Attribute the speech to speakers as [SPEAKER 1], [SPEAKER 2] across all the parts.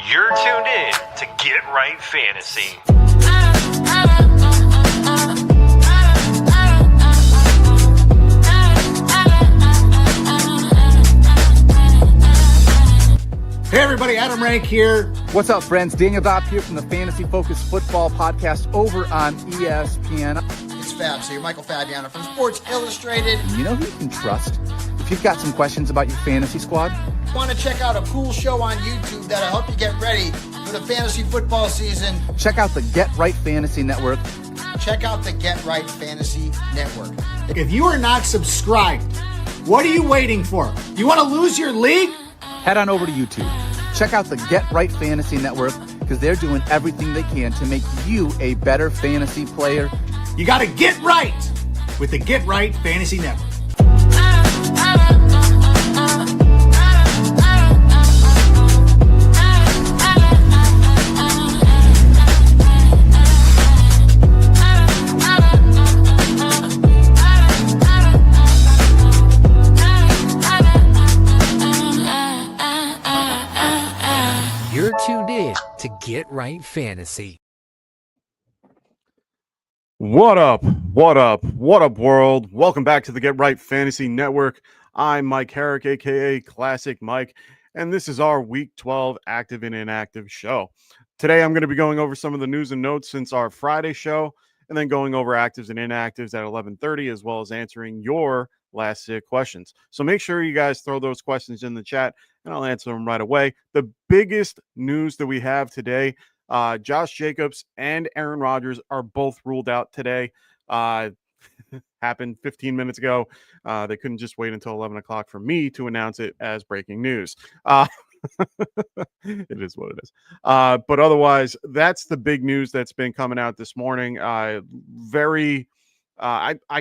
[SPEAKER 1] You're tuned in to Get Right Fantasy.
[SPEAKER 2] Hey everybody, Adam Rank here.
[SPEAKER 3] What's up, friends? Daniel Dopp here from the Fantasy Focused Football Podcast over on ESPN.
[SPEAKER 2] It's Fab, so you're Michael Fabiano from Sports Illustrated.
[SPEAKER 3] You know who you can trust if you've got some questions about your fantasy squad?
[SPEAKER 2] Want to check out a cool show on YouTube that'll help you get ready for the fantasy football season?
[SPEAKER 3] Check out the Get Right Fantasy Network.
[SPEAKER 2] Check out the Get Right Fantasy Network. If you are not subscribed, what are you waiting for? You want to lose your league?
[SPEAKER 3] Head on over to YouTube. Check out the Get Right Fantasy Network because they're doing everything they can to make you a better fantasy player.
[SPEAKER 2] You got to get right with the Get Right Fantasy Network.
[SPEAKER 4] You're tuned in to Get Right Fantasy.
[SPEAKER 5] What up, world? Welcome back to the Get Right Fantasy Network. I'm Mike Herrick, a.k.a. Classic Mike, and this is our Week 12 Active and Inactive show. Today, I'm going to be going over some of the news and notes since our Friday show, and then going over actives and inactives at 11:30, as well as answering your last-minute questions. So make sure you guys throw those questions in the chat, and I'll answer them right away. The biggest news that we have today, Josh Jacobs and Aaron Rodgers are both ruled out today. Happened 15 minutes ago. They couldn't just wait until 11 o'clock for me to announce it as breaking news. It is what it is. But otherwise, that's the big news that's been coming out this morning. I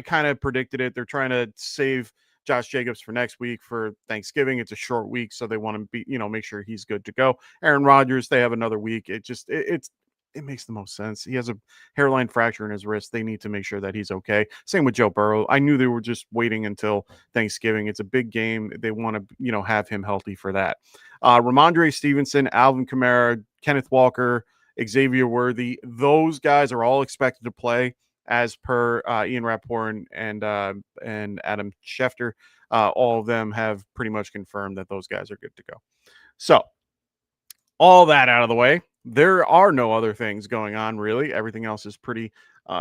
[SPEAKER 5] kind of predicted it. They're trying to save Josh Jacobs for next week for Thanksgiving. It's a short week, so they want to make sure he's good to go. Aaron Rodgers, they have another week. It makes the most sense. He has a hairline fracture in his wrist. They need to make sure that he's okay. Same with Joe Burrow. I knew they were just waiting until Thanksgiving. It's a big game. They want to, have him healthy for that. Ramondre Stevenson, Alvin Kamara, Kenneth Walker, Xavier Worthy, those guys are all expected to play as per Ian Rappaport and Adam Schefter. All of them have pretty much confirmed that those guys are good to go. So all that out of the way, there are no other things going on, really. Everything else is pretty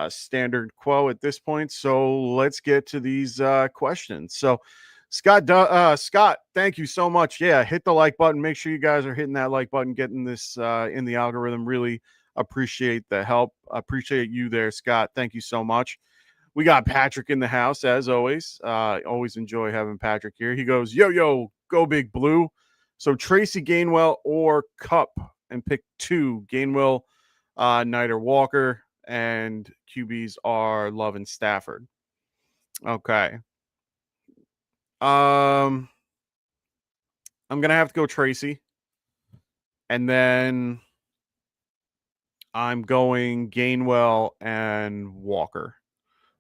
[SPEAKER 5] standard quo at this point. So let's get to these questions. So Scott, thank you so much. Yeah, hit the like button. Make sure you guys are hitting that like button, getting this in the algorithm. Really appreciate the help. Appreciate you there, Scott. Thank you so much. We got Patrick in the house, as always. Always enjoy having Patrick here. He goes, yo, go Big Blue. So Tracy Gainwell or Cup, and pick two: Gainwell, Knight, or Walker, and QBs are Love and Stafford. Okay. I'm gonna have to go Tracy, and then I'm going Gainwell and Walker.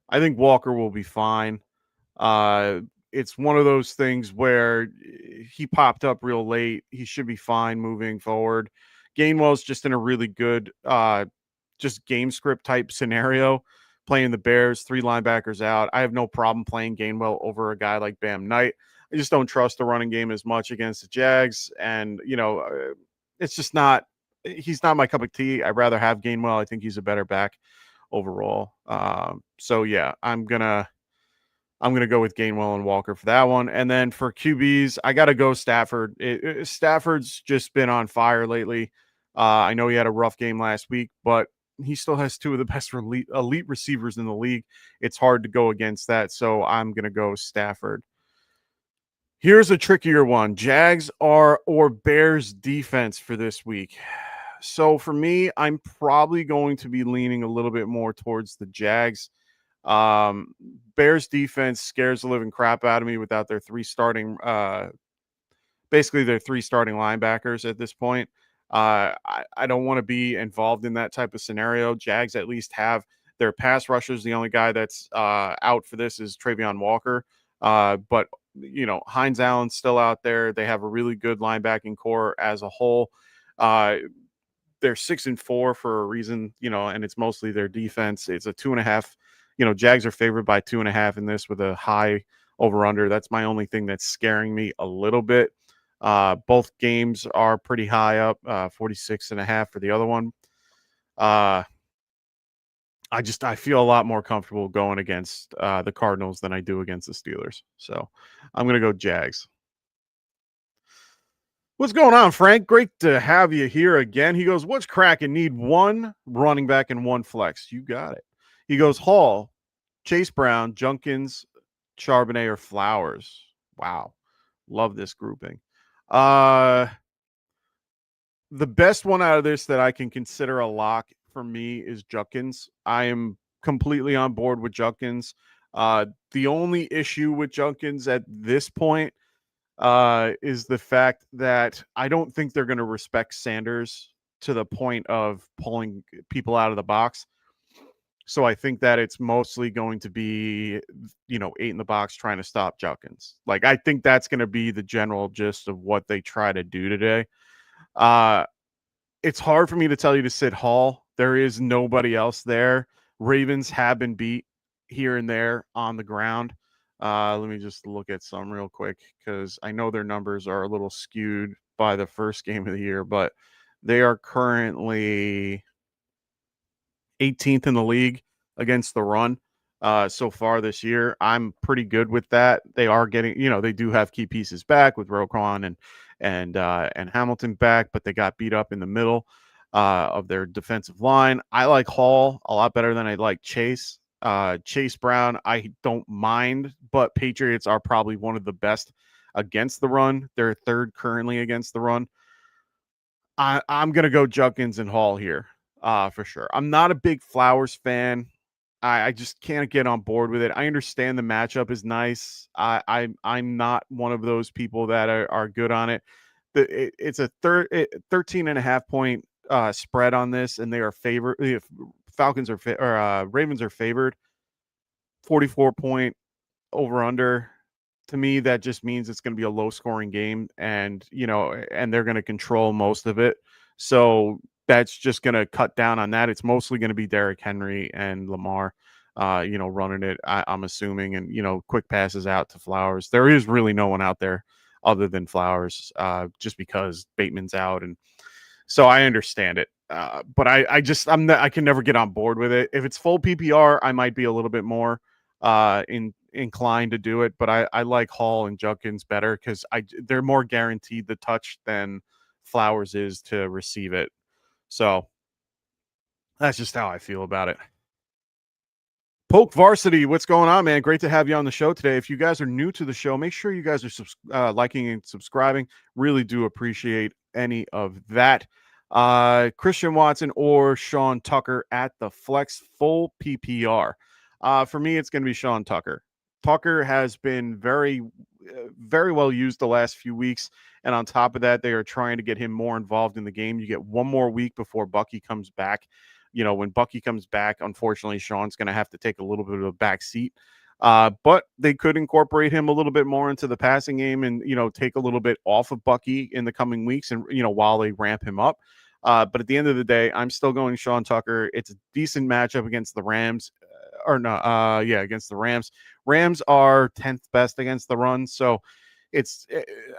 [SPEAKER 5] I think Walker will be fine. It's one of those things where he popped up real late. He should be fine moving forward. Gainwell's just in a really good just game script type scenario, playing the Bears, 3 linebackers out. I have no problem playing Gainwell over a guy like Bam Knight. I just don't trust the running game as much against the Jags. And, it's just not – he's not my cup of tea. I'd rather have Gainwell. I think he's a better back overall. So, yeah, I'm going to go with Gainwell and Walker for that one. And then for QBs, I got to go Stafford. Stafford's just been on fire lately. I know he had a rough game last week, but he still has 2 of the best elite receivers in the league. It's hard to go against that, so I'm going to go Stafford. Here's a trickier one. Jags or Bears defense for this week. So for me, I'm probably going to be leaning a little bit more towards the Jags. Bears defense scares the living crap out of me without their 3 starting linebackers at this point. I don't want to be involved in that type of scenario. Jags at least have their pass rushers. The only guy that's out for this is Travion Walker. But Hines Allen's still out there. They have a really good linebacking core as a whole. They're 6-4 for a reason, and it's mostly their defense. It's a 2.5. Jags are favored by 2.5 in this with a high over under. That's my only thing that's scaring me a little bit. Both games are pretty high up, 46.5 for the other one. I feel a lot more comfortable going against the Cardinals than I do against the Steelers. So I'm going to go Jags. What's going on, Frank? Great to have you here again. He goes, what's cracking? Need one running back and one flex. You got it. He goes, Hall, Chase Brown, Junkins, Charbonnet, or Flowers. Wow. Love this grouping. The best one out of this that I can consider a lock for me is Junkins. I am completely on board with Junkins. The only issue with Junkins at this point is the fact that I don't think they're going to respect Sanders to the point of pulling people out of the box. So I think that it's mostly going to be, 8 in the box trying to stop Junkins. Like, I think that's going to be the general gist of what they try to do today. It's hard for me to tell you to sit Hall. There is nobody else there. Ravens have been beat here and there on the ground. Let me just look at some real quick because I know their numbers are a little skewed by the first game of the year, but they are currently 18th in the league against the run so far this year. I'm pretty good with that. They are getting, they do have key pieces back with Roquan and Hamilton back, but they got beat up in the middle of their defensive line. I like Hall a lot better than I like Chase. Chase Brown, I don't mind, but Patriots are probably one of the best against the run. They're third currently against the run. I'm going to go Junkins and Hall here for sure. I'm not a big Flowers fan. I just can't get on board with it. I understand the matchup is nice. I'm not one of those people that are good on it. It's a 13.5 point spread on this, and they are favored. If Falcons are Ravens are favored, 44 point over under. To me, that just means it's going to be a low scoring game, and they're going to control most of it. So that's just going to cut down on that. It's mostly going to be Derrick Henry and Lamar, running it. I'm assuming, and quick passes out to Flowers. There is really no one out there other than Flowers, just because Bateman's out, and so I understand it. But I can never get on board with it. If it's full PPR, I might be a little bit more inclined to do it, but I like Hall and Junkins better because they're more guaranteed the touch than Flowers is to receive it. So that's just how I feel about it. Poke Varsity, what's going on, man? Great to have you on the show today. If you guys are new to the show, make sure you guys are liking and subscribing. Really do appreciate any of that. Christian Watson or Sean Tucker at the flex full PPR. For me, it's going to be Sean Tucker. Tucker has been very, very well used the last few weeks. And on top of that, they are trying to get him more involved in the game. You get one more week before Bucky comes back. When Bucky comes back, unfortunately, Sean's going to have to take a little bit of a back seat. But they could incorporate him a little bit more into the passing game and, take a little bit off of Bucky in the coming weeks and, while they ramp him up. But at the end of the day, I'm still going Sean Tucker. It's a decent matchup against the Rams. Against the Rams. Rams are 10th best against the run. So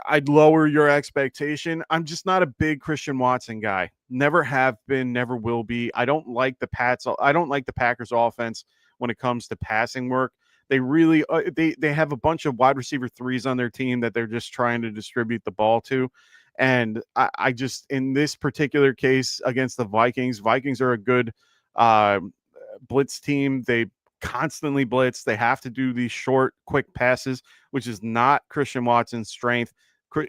[SPEAKER 5] I'd lower your expectation. I'm just not a big Christian Watson guy. Never have been, never will be. I don't like the Packers offense when it comes to passing work. They really they have a bunch of wide receiver threes on their team that they're just trying to distribute the ball to. And I just, in this particular case against the Vikings are a good blitz team. They constantly blitz. They have to do these short, quick passes, which is not Christian Watson's strength.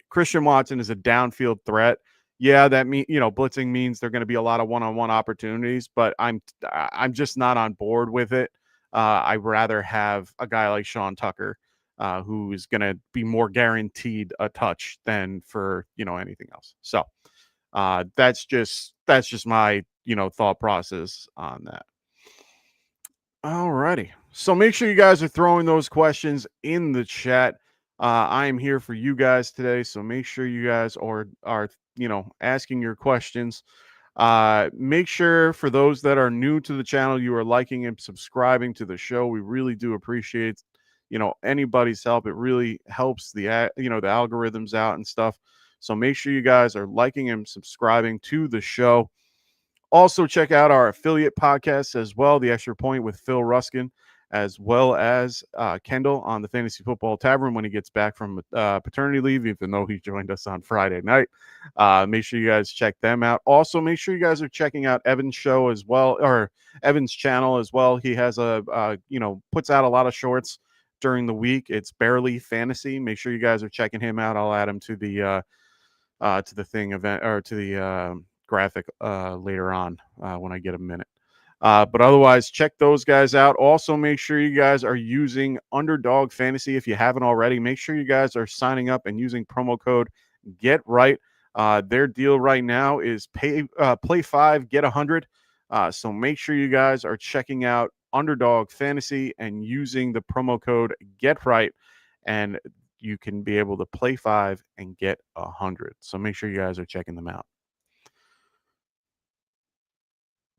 [SPEAKER 5] Christian Watson is a downfield threat. Yeah, that blitzing means there are going to be a lot of one-on-one opportunities, but I'm just not on board with it. I'd rather have a guy like Sean Tucker, who is going to be more guaranteed a touch than for anything else. So that's just my thought process on that. All righty. So make sure you guys are throwing those questions in the chat. I am here for you guys today, so make sure you guys are asking your questions. Make sure for those that are new to the channel, you are liking and subscribing to the show. We really do appreciate anybody's help. It really helps the algorithms out and stuff. So make sure you guys are liking and subscribing to the show. Also, check out our affiliate podcasts as well, The Extra Point with Phil Ruskin, as well as Kendall on the Fantasy Football Tavern when he gets back from paternity leave, even though he joined us on Friday night. Make sure you guys check them out. Also, make sure you guys are checking out Evan's show as well, or Evan's channel as well. He has puts out a lot of shorts during the week. It's Barely Fantasy. Make sure you guys are checking him out. I'll add him to the thing event or to the graphic later on when I get a minute. But otherwise, check those guys out. Also, make sure you guys are using Underdog Fantasy if you haven't already. Make sure you guys are signing up and using promo code Get Right. Their deal right now is play 5, get 100. So make sure you guys are checking out Underdog Fantasy and using the promo code Get Right, and you can be able to play 5 and get 100. So make sure you guys are checking them out.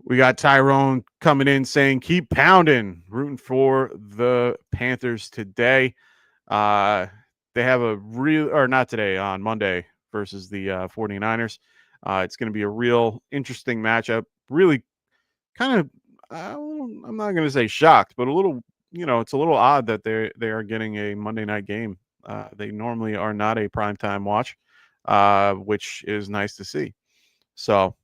[SPEAKER 5] We got Tyrone coming in saying, keep pounding, rooting for the Panthers today. They have not today, on Monday versus the 49ers. It's going to be a real interesting matchup. Really kind of, I'm not going to say shocked, but a little, it's a little odd that they are getting a Monday night game. They normally are not a primetime watch, which is nice to see. So,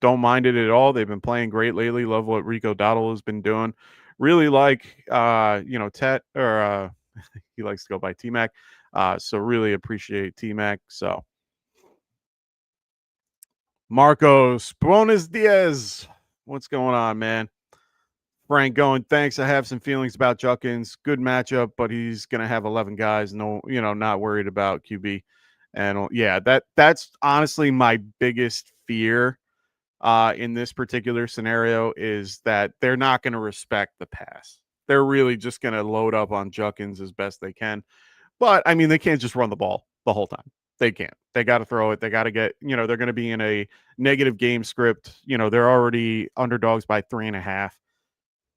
[SPEAKER 5] don't mind it at all. They've been playing great lately. Love what Rico Dowdle has been doing. Really like, Tet, or he likes to go by T-Mac. So really appreciate T-Mac. So Marcos, Buenos Dias. What's going on, man? Frank going, thanks. I have some feelings about Judkins. Good matchup, but he's going to have 11 guys. No, not worried about QB. And yeah, that's honestly my biggest fear in this particular scenario is that they're not going to respect the pass. They're really just going to load up on Judkins as best they can. But, I mean, they can't just run the ball the whole time. They can't. They got to throw it. They got to get, they're going to be in a negative game script. They're already underdogs by 3.5.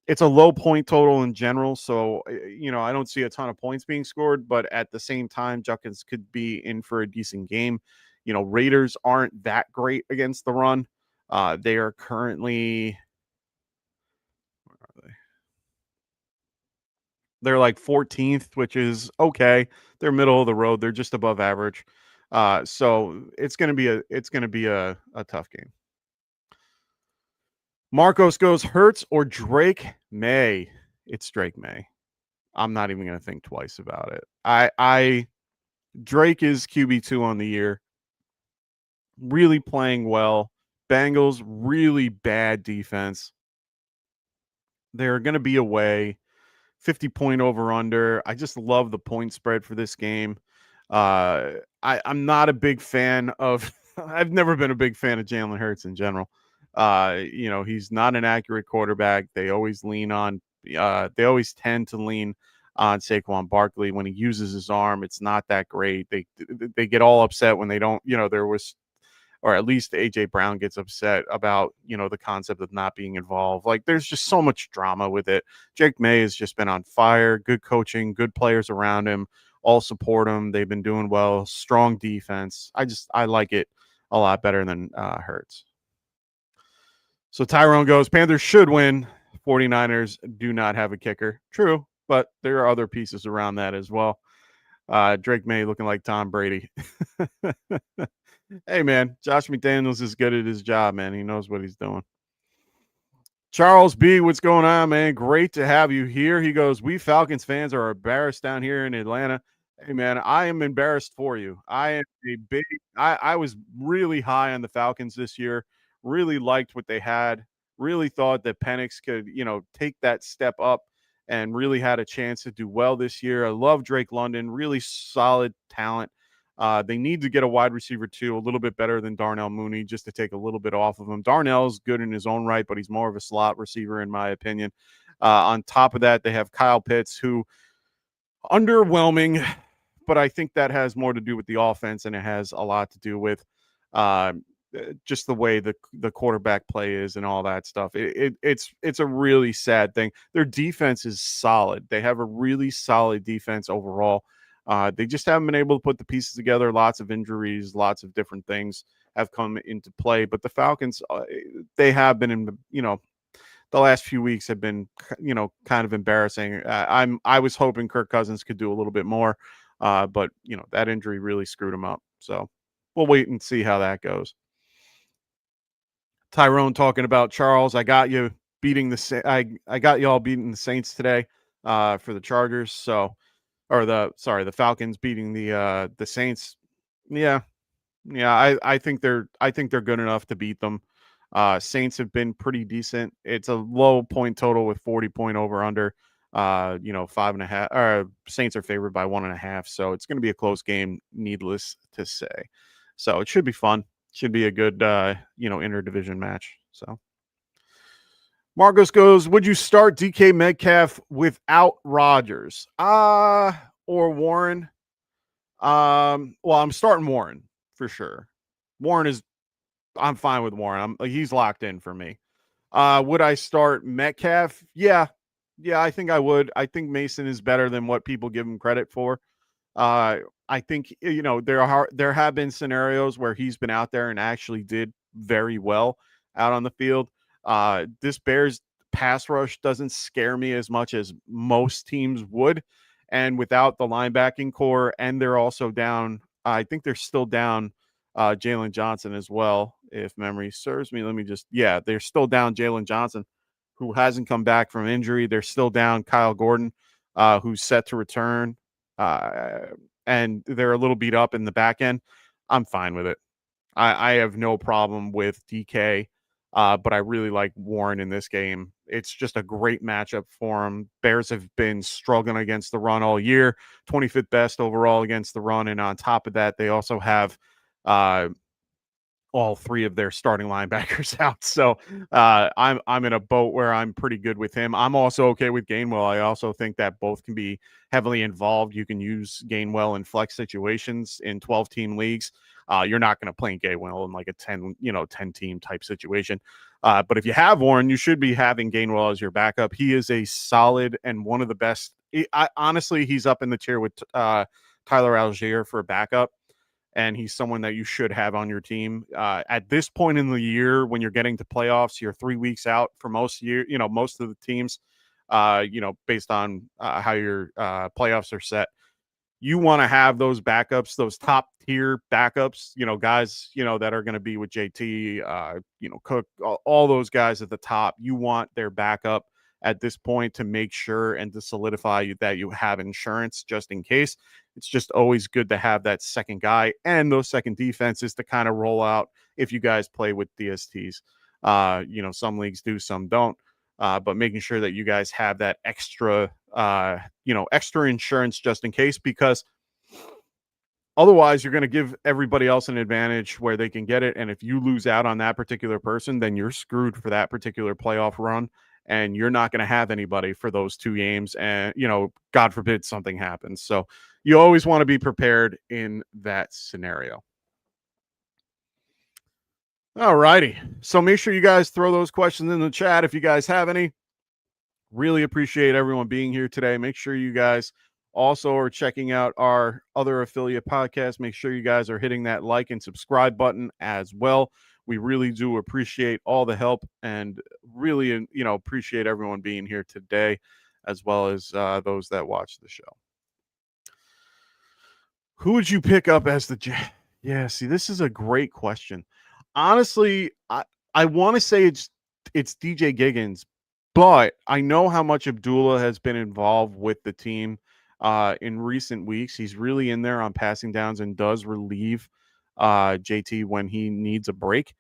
[SPEAKER 5] It's a low point total in general. So, I don't see a ton of points being scored. But at the same time, Judkins could be in for a decent game. Raiders aren't that great against the run. They are currently, where are they? They're like 14th, which is okay. They're middle of the road. They're just above average. So it's going to be a tough game. Marcos goes, Hurts or Drake May. It's Drake May. I'm not even going to think twice about it. Drake is QB2 on the year. Really playing well. Bengals, really bad defense. They're going to be away. 50-point over under. I just love the point spread for this game. I'm not a big fan of I've never been a big fan of Jalen Hurts in general. He's not an accurate quarterback. They always tend to lean on Saquon Barkley. When he uses his arm, it's not that great. They get all upset when they don't, or at least AJ Brown gets upset about, the concept of not being involved. Like, there's just so much drama with it. Drake May has just been on fire. Good coaching, good players around him, all support him. They've been doing well. Strong defense. I like it a lot better than Hurts. So Tyrone goes, Panthers should win. 49ers do not have a kicker. True, but there are other pieces around that as well. Drake May looking like Tom Brady. Hey, man, Josh McDaniels is good at his job, man. He knows what he's doing. Charles B., what's going on, man? Great to have you here. He goes, we Falcons fans are embarrassed down here in Atlanta. Hey, man, I am embarrassed for you. I was really high on the Falcons this year. Really liked what they had. Really thought that Penix could, take that step up and really had a chance to do well this year. I love Drake London. Really solid talent. They need to get a wide receiver too, a little bit better than Darnell Mooney, just to take a little bit off of him. Darnell's good in his own right, but he's more of a slot receiver in my opinion. On top of that, they have Kyle Pitts, who underwhelming but I think that has more to do with the offense, and it has a lot to do with just the way the quarterback play is and all that stuff. It's a really sad thing. Their defense is solid. They have a really solid defense overall. They just haven't been able to put the pieces together. Lots of injuries, lots of different things have come into play. But the Falcons, they have been in, the last few weeks have been, kind of embarrassing. I was hoping Kirk Cousins could do a little bit more, but that injury really screwed him up. So we'll wait and see how that goes. Tyrone talking about Charles. I got you beating I got y'all beating the Saints today for the Chargers. So, or the Falcons beating the Saints. Yeah, I think they're good enough to beat them. Saints have been pretty decent. It's a low point total with 40 point over under. 5.5. Saints are favored by 1.5, so it's going to be a close game. Needless to say, so it should be fun. Should be a good interdivision match. So Marcos goes, would you start DK Metcalf without Rodgers? Or Warren? Well, I'm starting Warren for sure. I'm fine with Warren. He's locked in for me. Would I start Metcalf? Yeah, I think I would. I think Mason is better than what people give him credit for. I think there have been scenarios where he's been out there and actually did very well out on the field. This Bears pass rush doesn't scare me as much as most teams would, and without the linebacking core, and they're also down. I think they're still down Jalen Johnson as well, if memory serves me. They're still down Jalen Johnson, who hasn't come back from injury. They're still down Kyle Gordon, who's set to return. And they're a little beat up in the back end. I'm fine with it. I have no problem with DK, but I really like Warren in this game. It's just a great matchup for him. Bears have been struggling against the run all year, 25th best overall against the run. And on top of that, they also have all three of their starting linebackers out. So I'm in a boat where I'm pretty good with him. I'm also okay with Gainwell. I also think that both can be heavily involved. You can use Gainwell in flex situations in 12-team leagues. You're not going to play Gainwell in like a 10-team type situation. But if you have Warren, you should be having Gainwell as your backup. He is a solid and one of the best. Honestly, he's up in the tier with Tyler Algier for a backup. And he's someone that you should have on your team. At this point in the year, when you're getting to playoffs, you're 3 weeks out for most of the teams, based on how your playoffs are set. You want to have those backups, those top tier backups, guys, that are going to be with JT, Cook, all those guys at the top. You want their backup at this point to make sure and to solidify that you have insurance just in case. It's just always good to have that second guy and those second defenses to kind of roll out if you guys play with DSTs. Some leagues do, some don't. But making sure that you guys have that extra insurance just in case, because otherwise you're going to give everybody else an advantage where they can get it. And if you lose out on that particular person, then you're screwed for that particular playoff run. And you're not going to have anybody for those 2 games. And, God forbid something happens. So you always want to be prepared in that scenario. All righty. So make sure you guys throw those questions in the chat if you guys have any. Really appreciate everyone being here today. Make sure you guys also are checking out our other affiliate podcasts. Make sure you guys are hitting that like and subscribe button as well. We really do appreciate all the help and really, appreciate everyone being here today, as well as those that watch the show. Who would you pick up as the Yeah, see, this is a great question. Honestly, I want to say it's DJ Giggins, but I know how much Abdullah has been involved with the team in recent weeks. He's really in there on passing downs and does relieve JT when he needs a break.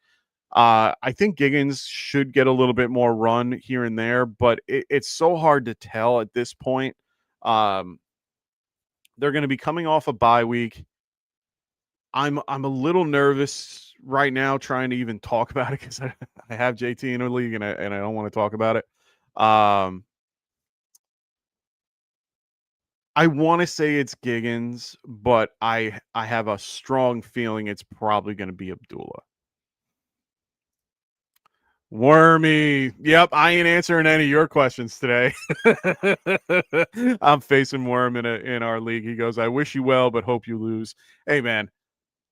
[SPEAKER 5] I think Giggins should get a little bit more run here and there, but it's so hard to tell at this point. They're going to be coming off a bye week. I'm a little nervous right now trying to even talk about it because I have JT in a league and I don't want to talk about it. I want to say it's Giggins, but I have a strong feeling it's probably going to be Abdullah. Wormy. Yep, I ain't answering any of your questions today. I'm facing Worm in our league. He goes, "I wish you well, but hope you lose." Hey man,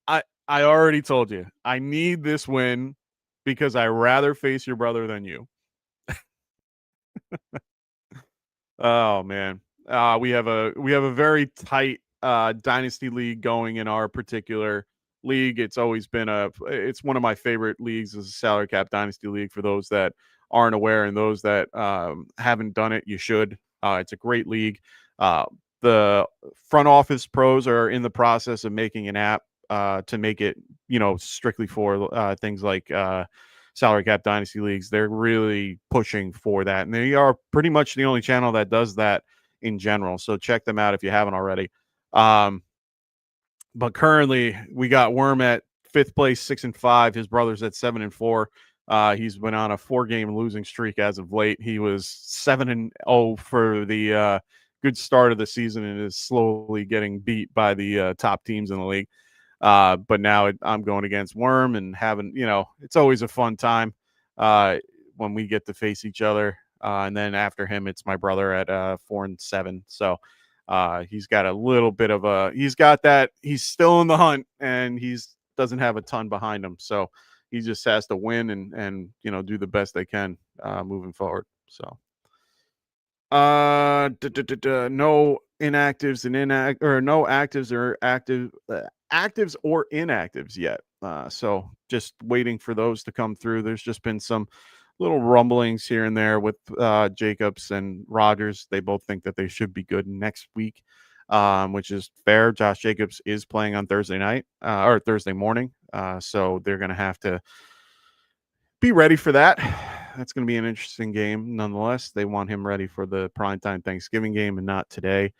[SPEAKER 5] I already told you. I need this win because I rather face your brother than you. Oh man. We have a very tight dynasty league going in our particular league. It's one of my favorite leagues is a salary cap dynasty league for those that aren't aware and those that haven't done it, you should. It's a great league. Uh, the front office pros are in the process of making an app to make it, strictly for things like salary cap dynasty leagues. They're really pushing for that, and they are pretty much the only channel that does that in general. So check them out if you haven't already. But currently, we got Worm at fifth place, 6-5. His brother's at 7-4. He's been on a 4-game losing streak as of late. He was 7-0 for the good start of the season and is slowly getting beat by the top teams in the league. But now I'm going against Worm and having, it's always a fun time when we get to face each other. And then after him, it's my brother at 4-7. So he's got a little bit of he's still in the hunt and doesn't have a ton behind him. So he just has to win and do the best they can moving forward. So no inactives and no actives or actives or inactives yet. So just waiting for those to come through. There's just been some little rumblings here and there with Jacobs and Rogers. They both think that they should be good next week, which is fair. Josh Jacobs is playing on Thursday night or Thursday morning. So they're going to have to be ready for that. That's going to be an interesting game. Nonetheless, they want him ready for the primetime Thanksgiving game and not today,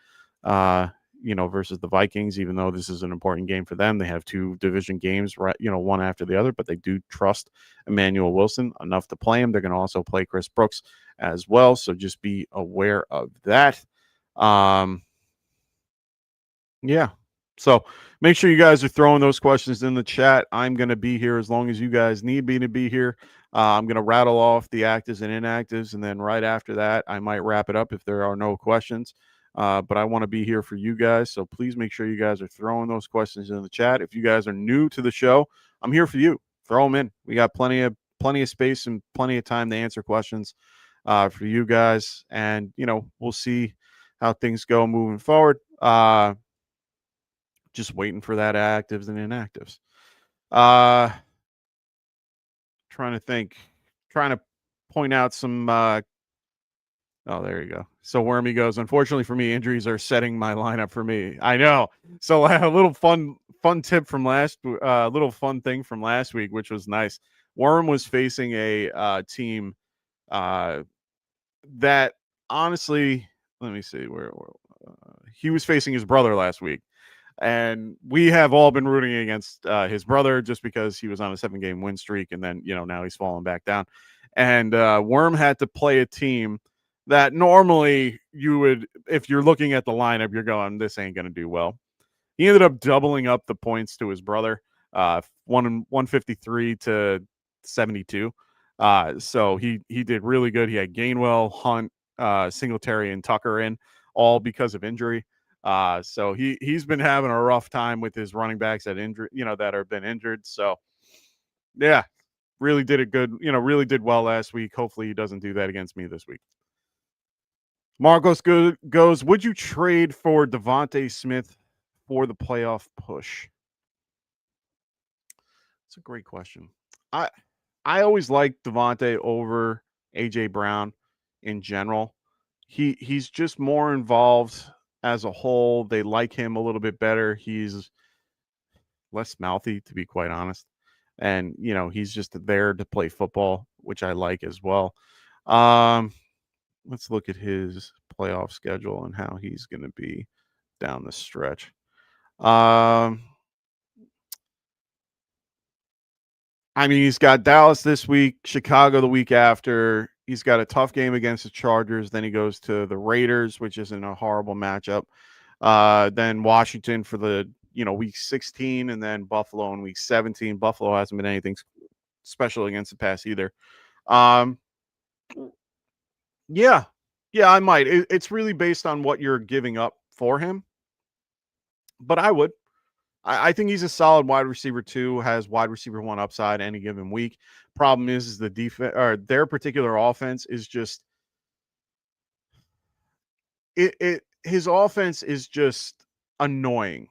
[SPEAKER 5] versus the Vikings, even though this is an important game for them. They have 2 division games, right, one after the other, but they do trust Emmanuel Wilson enough to play him. They're going to also play Chris Brooks as well. So just be aware of that. Yeah. So make sure you guys are throwing those questions in the chat. I'm going to be here as long as you guys need me to be here. I'm going to rattle off the actives and inactives, and then right after that, I might wrap it up if there are no questions. But I want to be here for you guys, so please make sure you guys are throwing those questions in the chat. If you guys are new to the show, I'm here for you. Throw them in. We got plenty of space and plenty of time to answer questions for you guys, and we'll see how things go moving forward. Just waiting for that actives and inactives. Trying to point out some. Oh, there you go. So Wormy goes, unfortunately for me, injuries are setting my lineup for me. I know. So a little fun tip from little fun thing from last week, which was nice. Worm was facing a team that honestly, let me see where he was facing his brother last week. And we have all been rooting against his brother just because he was on a 7-game win streak. And then, now he's falling back down. And Worm had to play a team that normally you would, if you're looking at the lineup, you're going, this ain't going to do well. He ended up doubling up the points to his brother, 153 to 72. So he did really good. He had Gainwell, Hunt, Singletary, and Tucker in, all because of injury. So he's been having a rough time with his running backs that have been injured. So yeah, really did it good. Really did well last week. Hopefully he doesn't do that against me this week. Marcos goes, would you trade for Devontae Smith for the playoff push? That's a great question. I always liked Devontae over AJ Brown in general. He's just more involved as a whole. They like him a little bit better. He's less mouthy, to be quite honest. And, he's just there to play football, which I like as well. Let's look at his playoff schedule and how he's going to be down the stretch. He's got Dallas this week, Chicago the week after. He's got a tough game against the Chargers. Then he goes to the Raiders, which isn't a horrible matchup. Then Washington for the week 16, and then Buffalo in week 17. Buffalo hasn't been anything special against the pass either. Yeah, I might. It's really based on what you're giving up for him, but I would. I think he's a solid wide receiver 2, has wide receiver 1 upside any given week. Problem is the defense, or their particular offense is just his offense is just annoying.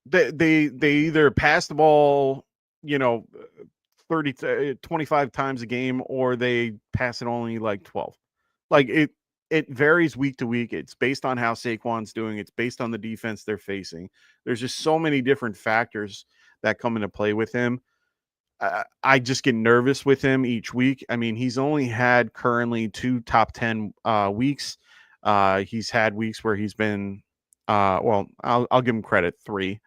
[SPEAKER 5] They either pass the ball, 25 times a game, or they pass it only like 12. Like it varies week to week. It's based on how Saquon's doing. It's based on the defense they're facing. There's just so many different factors that come into play with him. I just get nervous with him each week. I mean, he's only had currently 2 top 10 weeks. He's had weeks where he's been, well, I'll give him credit, 3,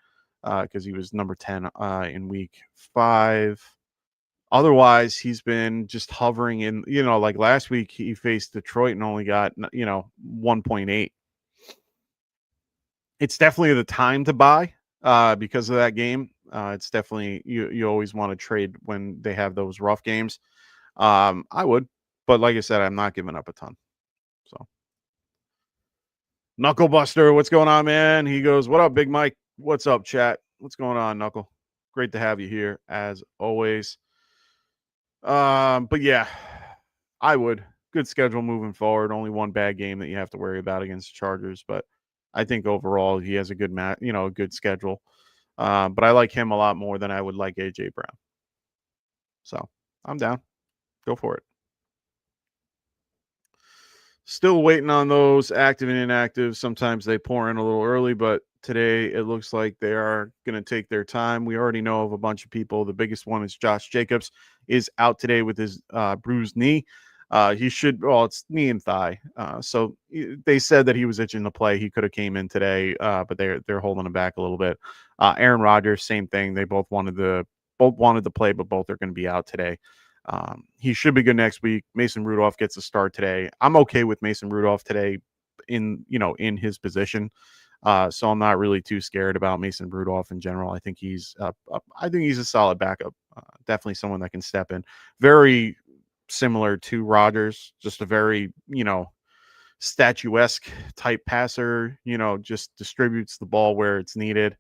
[SPEAKER 5] because he was number 10 in week 5. Otherwise, he's been just hovering in, like last week he faced Detroit and only got, 1.8. It's definitely the time to buy because of that game. It's definitely, you always want to trade when they have those rough games. I would, but like I said, I'm not giving up a ton. So Knuckle Buster, what's going on, man? He goes, what up, Big Mike? What's up, chat? What's going on, Knuckle? Great to have you here as always. But yeah, I would. Good schedule moving forward. Only one bad game that you have to worry about against the Chargers, but I think overall he has a good a good schedule. But I like him a lot more than I would like AJ Brown. So I'm down. Go for it. Still waiting on those active and inactive. Sometimes they pour in a little early, but today it looks like they are going to take their time. We already know of a bunch of people. The biggest one is Josh Jacobs is out today with his bruised knee. It's knee and thigh. So they said that he was itching to play. He could have came in today, but they're holding him back a little bit. Aaron Rodgers, same thing. They both wanted to play, but both are going to be out today. He should be good next week. Mason Rudolph gets a start today. I'm okay with Mason Rudolph today in his position. So I'm not really too scared about Mason Rudolph in general. I think he's a solid backup. Definitely someone that can step in. Very similar to Rodgers, just a very, statuesque type passer, just distributes the ball where it's needed.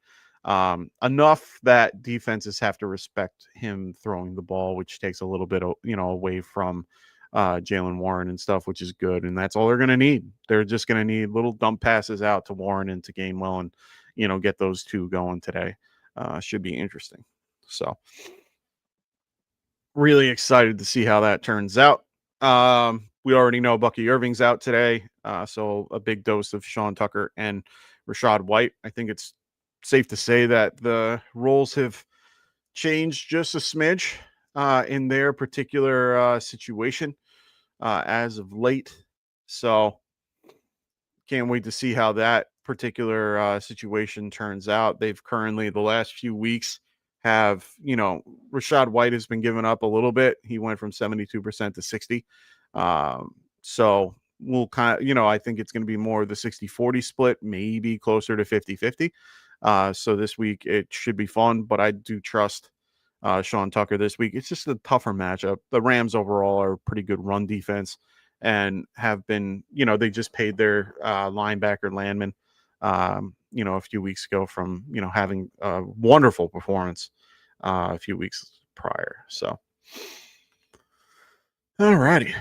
[SPEAKER 5] Enough that defenses have to respect him throwing the ball, which takes a little bit, away from Jaylen Warren and stuff, which is good. And that's all they're going to need. They're just going to need little dump passes out to Warren and to Gainwell and, get those two going today. Should be interesting. So really excited to see how that turns out. We already know Bucky Irving's out today. So a big dose of Sean Tucker and Rachaad White. I think it's safe to say that the roles have changed just a smidge in their particular situation as of late. So can't wait to see how that particular situation turns out. They've currently, the last few weeks, have, Rachaad White has been given up a little bit. He went from 72% to 60. So we'll kind of, I think it's going to be more of the 60-40 split, maybe closer to 50-50. So this week it should be fun, but I do trust Sean Tucker this week. It's just a tougher matchup. The Rams overall are a pretty good run defense and have been, they just paid their linebacker Landman, a few weeks ago from, having a wonderful performance a few weeks prior. So, all righty.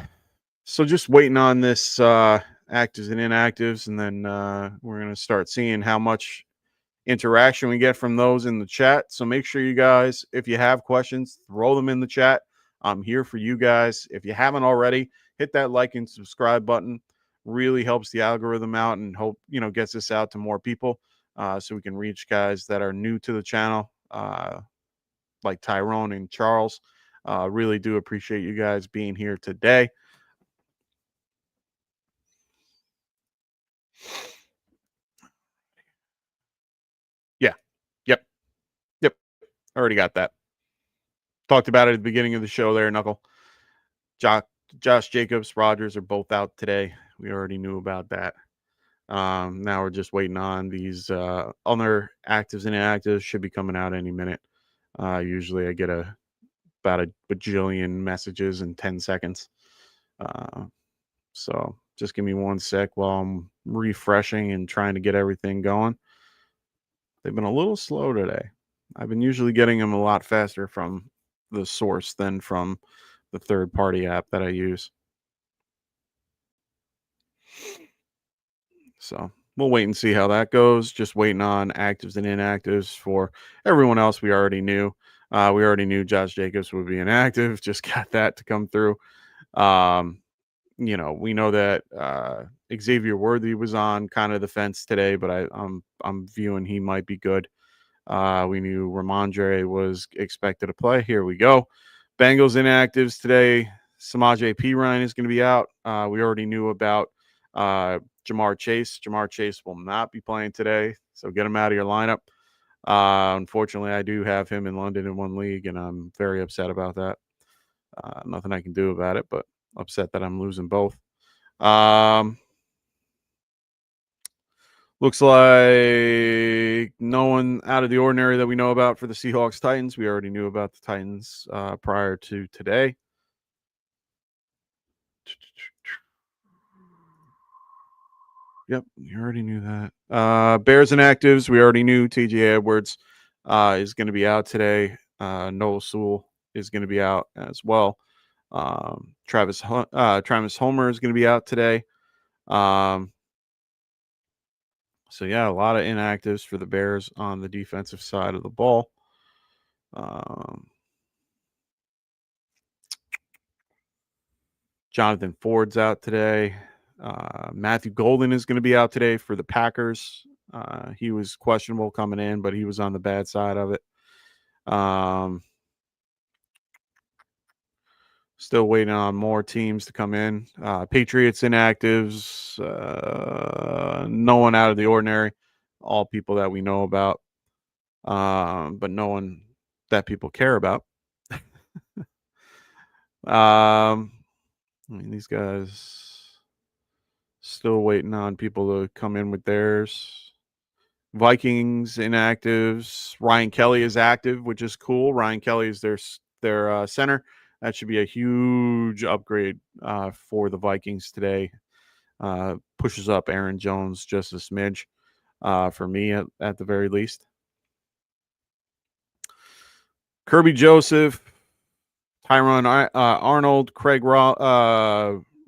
[SPEAKER 5] So just waiting on this actives and inactives, and then we're going to start seeing how much interaction we get from those in the chat. So make sure you guys, if you have questions, throw them in the chat. I'm here for you guys. If you haven't already, hit that like and subscribe button. Really helps the algorithm out and gets us out to more people so we can reach guys that are new to the channel like Tyrone and Charles. Really do appreciate you guys being here today. Yeah. Yep. Already got that. Talked about it at the beginning of the show there, Knuckle. Josh Jacobs, Rogers are both out today. We already knew about that. Now we're just waiting on these other actives and inactives. Should be coming out any minute. Usually I get about a bajillion messages in 10 seconds. So just give me one sec while I'm refreshing and trying to get everything going. They've been a little slow today. I've been usually getting them a lot faster from the source than from the third-party app that I use. So we'll wait and see how that goes. Just waiting on actives and inactives for everyone else we already knew. We already knew Josh Jacobs would be inactive. Just got that to come through. We know that Xavier Worthy was on kind of the fence today, but I'm viewing he might be good. We knew Ramondre was expected to play. Here we go. Bengals inactives today. Samaje Perine is going to be out. We already knew about Jamar Chase. Jamar Chase will not be playing today, so get him out of your lineup. Unfortunately, I do have him in London in one league, and I'm very upset about that. Nothing I can do about it, but upset that I'm losing both. Looks like no one out of the ordinary that we know about for the Seahawks Titans. We already knew about the Titans prior to today. Yep, we already knew that. Bears inactives, we already knew TJ Edwards is going to be out today. Noah Sewell is going to be out as well. Travis Homer is going to be out today. So, yeah, a lot of inactives for the Bears on the defensive side of the ball. Jonathan Ford's out today. Matthew Golden is going to be out today for the Packers. He was questionable coming in, but he was on the bad side of it. Still waiting on more teams to come in. Patriots inactives. No one out of the ordinary. All people that we know about, but no one that people care about. These guys still waiting on people to come in with theirs. Vikings inactives. Ryan Kelly is active, which is cool. Ryan Kelly is their center. That should be a huge upgrade for the Vikings today. Pushes up Aaron Jones just a smidge for me at the very least. Kirby Joseph, Tyron Arnold, Craig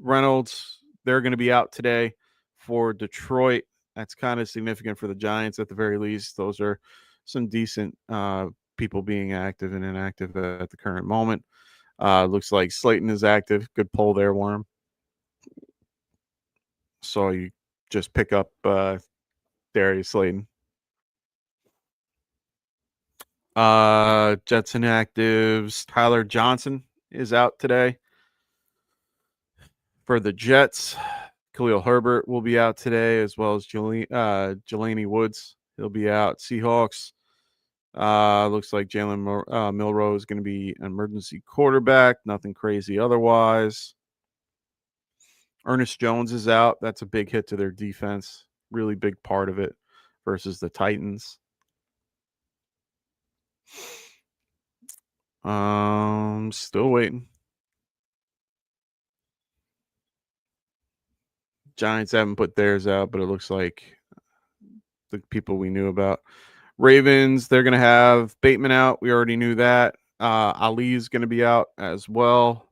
[SPEAKER 5] Reynolds, they're going to be out today for Detroit. That's kind of significant for the Giants at the very least. Those are some decent people being active and inactive at the current moment. Looks like Slayton is active. Good pull there, Worm. So you just pick up Darius Slayton. Jets inactives. Tyler Johnson is out today for the Jets. Khalil Herbert will be out today, as well as Jelani Woods. He'll be out. Seahawks. Looks like Jalen Milroe is going to be an emergency quarterback. Nothing crazy otherwise. Ernest Jones is out. That's a big hit to their defense. Really big part of it versus the Titans. Still waiting. Giants haven't put theirs out, but it looks like the people we knew about. Ravens, they're going to have Bateman out. We already knew that. Ali is going to be out as well.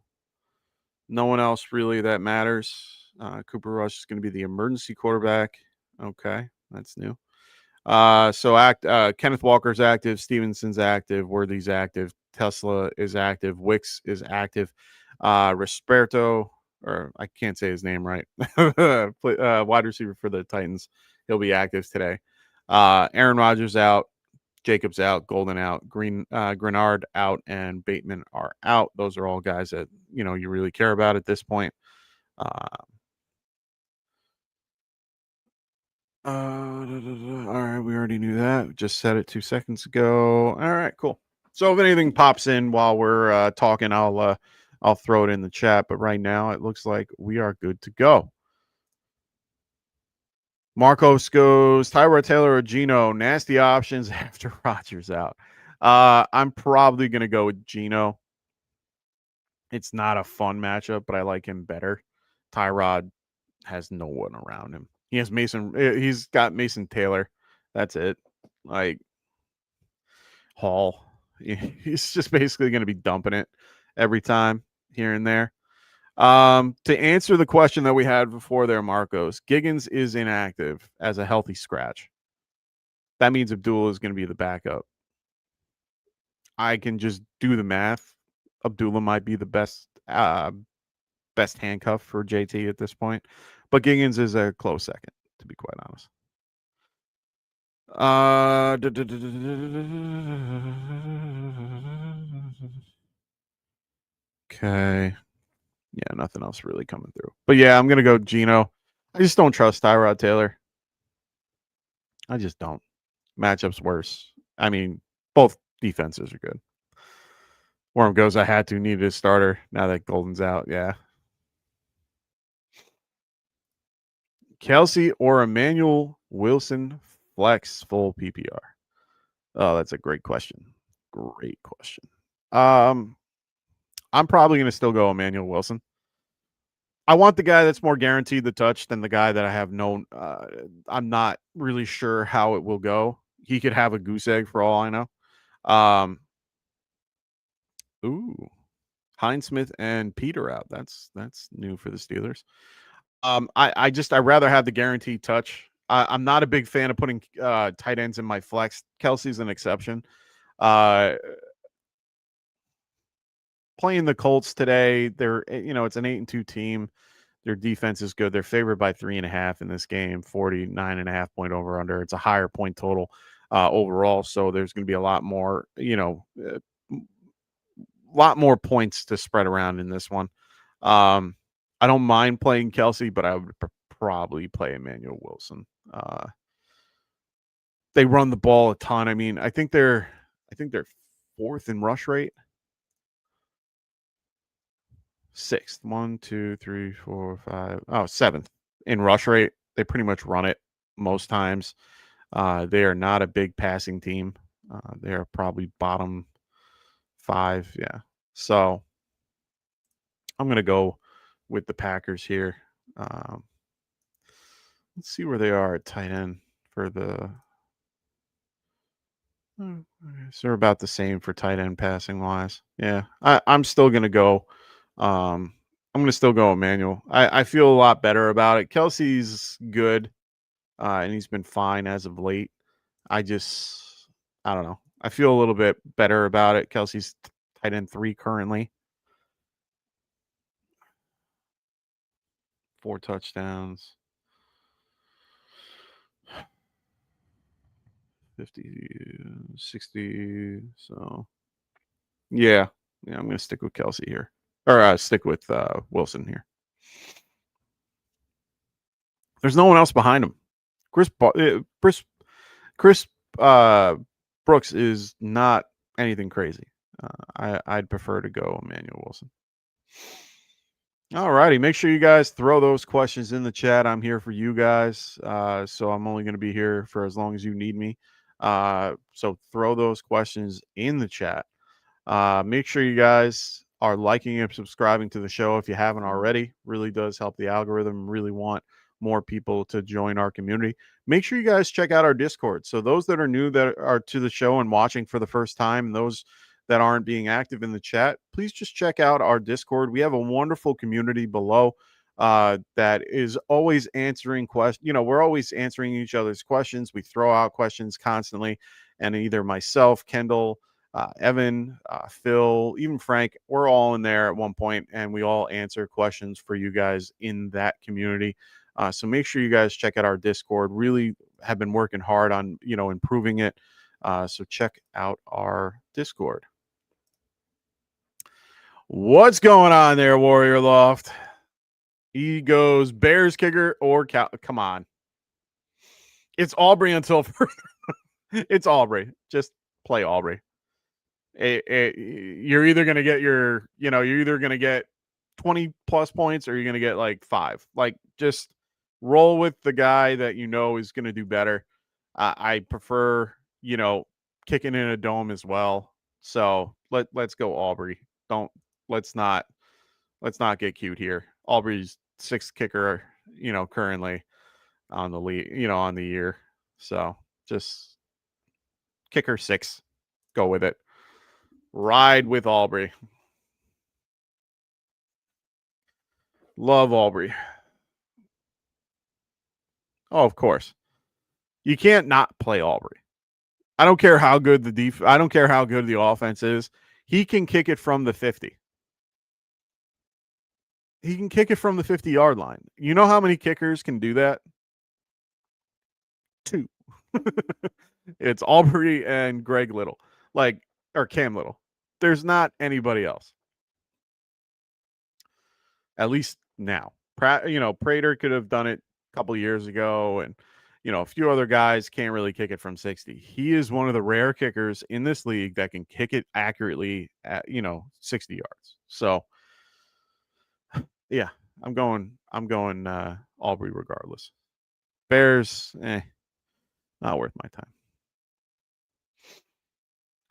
[SPEAKER 5] No one else really that matters. Cooper Rush is going to be the emergency quarterback. Okay, that's new. Kenneth Walker's active. Stevenson's active. Worthy's active. Tesla is active. Wicks is active. Resperto, or I can't say his name right. Wide receiver for the Titans. He'll be active today. Aaron Rodgers out. Jacobs out. Golden out. Grenard out. And Bateman are out. Those are all guys that you really care about at this point. All right, we already knew that. Just said it 2 seconds ago. All right, cool. So if anything pops in while we're talking, I'll I'll throw it in the chat. But right now, it looks like we are good to go. Marcos goes Tyrod Taylor or Geno. Nasty options after Rodgers out. I'm probably going to go with Geno. It's not a fun matchup, but I like him better. Tyrod has no one around him. He has Mason. He's got Mason Taylor. That's it. Like Hall. He's just basically going to be dumping it every time here and there. To answer the question that we had before there, Marcos, Giggins is inactive as a healthy scratch. That means Abdullah is going to be the backup. I can just do the math. Abdullah might be the best handcuff for JT at this point, but Giggins is a close second, to be quite honest. Okay. Yeah, nothing else really coming through. But yeah, I'm going to go Geno. I just don't trust Tyrod Taylor. I just don't. Matchup's worse. I mean, both defenses are good. Worm goes, I had to, needed a starter. Now that Golden's out, yeah. Kelsey or Emmanuel Wilson flex full PPR? Oh, that's a great question. Great question. I'm probably going to still go Emmanuel Wilson. I want the guy that's more guaranteed the touch than the guy that I have known. I'm not really sure how it will go. He could have a goose egg for all I know. Hines Smith and Peter out. That's new for the Steelers. I'd rather have the guaranteed touch. I'm not a big fan of putting tight ends in my flex. Kelsey's an exception. Playing the Colts today, they're it's an 8-2 team. Their defense is good. They're favored by 3.5 in this game. 49.5 point over under. It's a higher point total overall, so there's going to be a lot more points to spread around in this one. I don't mind playing Kelsey, but I would probably play Emmanuel Wilson. They run the ball a ton. I mean, I think they're fourth in rush rate. Sixth. 1, 2, 3, 4, 5. Oh, seventh in rush rate. They pretty much run it most times. They are not a big passing team. They are probably bottom 5. Yeah. So I'm going to go with the Packers here. Let's see where they are at tight end for the. So they're about the same for tight end passing wise. Yeah. I'm still going to go. I'm going to still go Emmanuel. I feel a lot better about it. Kelsey's good, and he's been fine as of late. I don't know. I feel a little bit better about it. Kelsey's tight end 3 currently. 4 touchdowns. 50, 60. So, yeah, I'm going to stick with Kelsey here. Or stick with Wilson here. There's no one else behind him. Chris Brooks is not anything crazy. I'd prefer to go Emmanuel Wilson. All righty. Make sure you guys throw those questions in the chat. I'm here for you guys. So I'm only going to be here for as long as you need me. So throw those questions in the chat. Make sure you guys are liking and subscribing to the show if you haven't already. Really does help the algorithm. Really want more people to join our community. Make sure you guys check out our Discord. So those that are new that are to the show and watching for the first time, and those that aren't being active in the chat, please just check out our Discord. We have a wonderful community below that is always answering questions. We're always answering each other's questions. We throw out questions constantly, and either myself, Kendall, Evan, Phil, even Frank, we're all in there at one point, and we all answer questions for you guys in that community. So make sure you guys check out our Discord. Really have been working hard on, improving it. So check out our Discord. What's going on there, Warrior Loft? He goes Bears kicker or come on. It's Aubrey until further. It's Aubrey. Just play Aubrey. You're either going to get you're either going to get 20 plus points or you're going to get like 5. Like, just roll with the guy that you know is going to do better. I prefer, kicking in a dome as well. So let's go Aubrey. Don't let's not get cute here. Aubrey's 6th kicker, currently on the lead, on the year. So just kicker 6. Go with it. Ride with Aubrey. Love Aubrey. Oh, of course. You can't not play Aubrey. I don't care how good I don't care how good the offense is. He can kick it from the 50. He can kick it from the 50-yard line. You know how many kickers can do that? 2. It's Aubrey and Greg Little. Or Cam Little. There's not anybody else. At least now. Prater could have done it a couple years ago, and a few other guys can't really kick it from 60. He is one of the rare kickers in this league that can kick it accurately at 60 yards. So yeah, I'm going Aubrey regardless. Bears, not worth my time.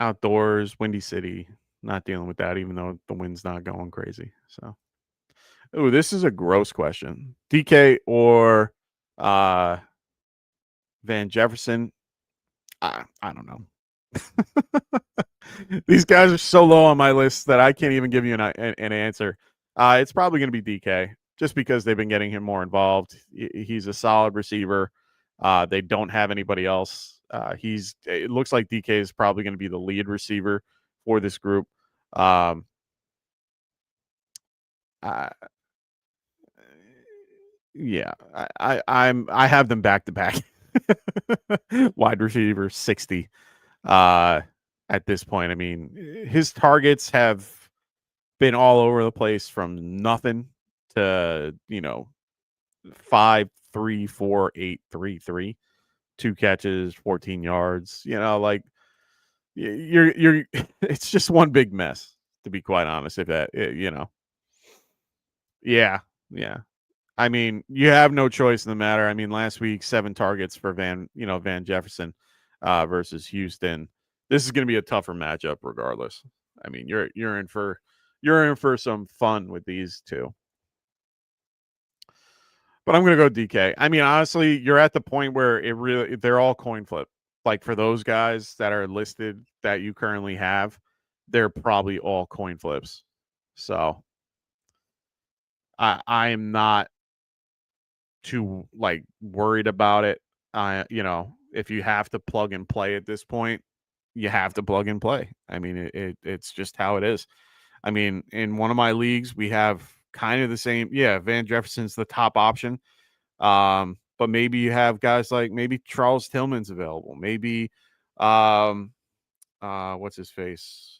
[SPEAKER 5] Outdoors, Windy City, not dealing with that, even though the wind's not going crazy. So, this is a gross question. DK or Van Jefferson? I don't know. These guys are so low on my list that I can't even give you an answer. It's probably going to be DK just because they've been getting him more involved. He's a solid receiver. They don't have anybody else. It looks like DK is probably going to be the lead receiver for this group. Yeah, I have them back to back. Wide receiver 60. At this point, I mean, his targets have been all over the place from nothing to 5, 3, 4, 8, 3, 3, 2 catches, 14 yards. Like you're it's just one big mess, to be quite honest. If that yeah. I mean, you have no choice in the matter. I mean, last week 7 targets for Van Jefferson versus Houston. This is going to be a tougher matchup regardless. I mean, you're in for some fun with these two. But I'm going to go DK. I mean, honestly, you're at the point where they're all coin flip. Like, for those guys that are listed that you currently have, they're probably all coin flips. So I am not too worried about it. If you have to plug and play at this point, you have to plug and play. I mean, it's just how it is. I mean, in one of my leagues, we have kind of the same. Yeah, Van Jefferson's the top option. But maybe you have guys like maybe Charles Tillman's available. Maybe what's his face?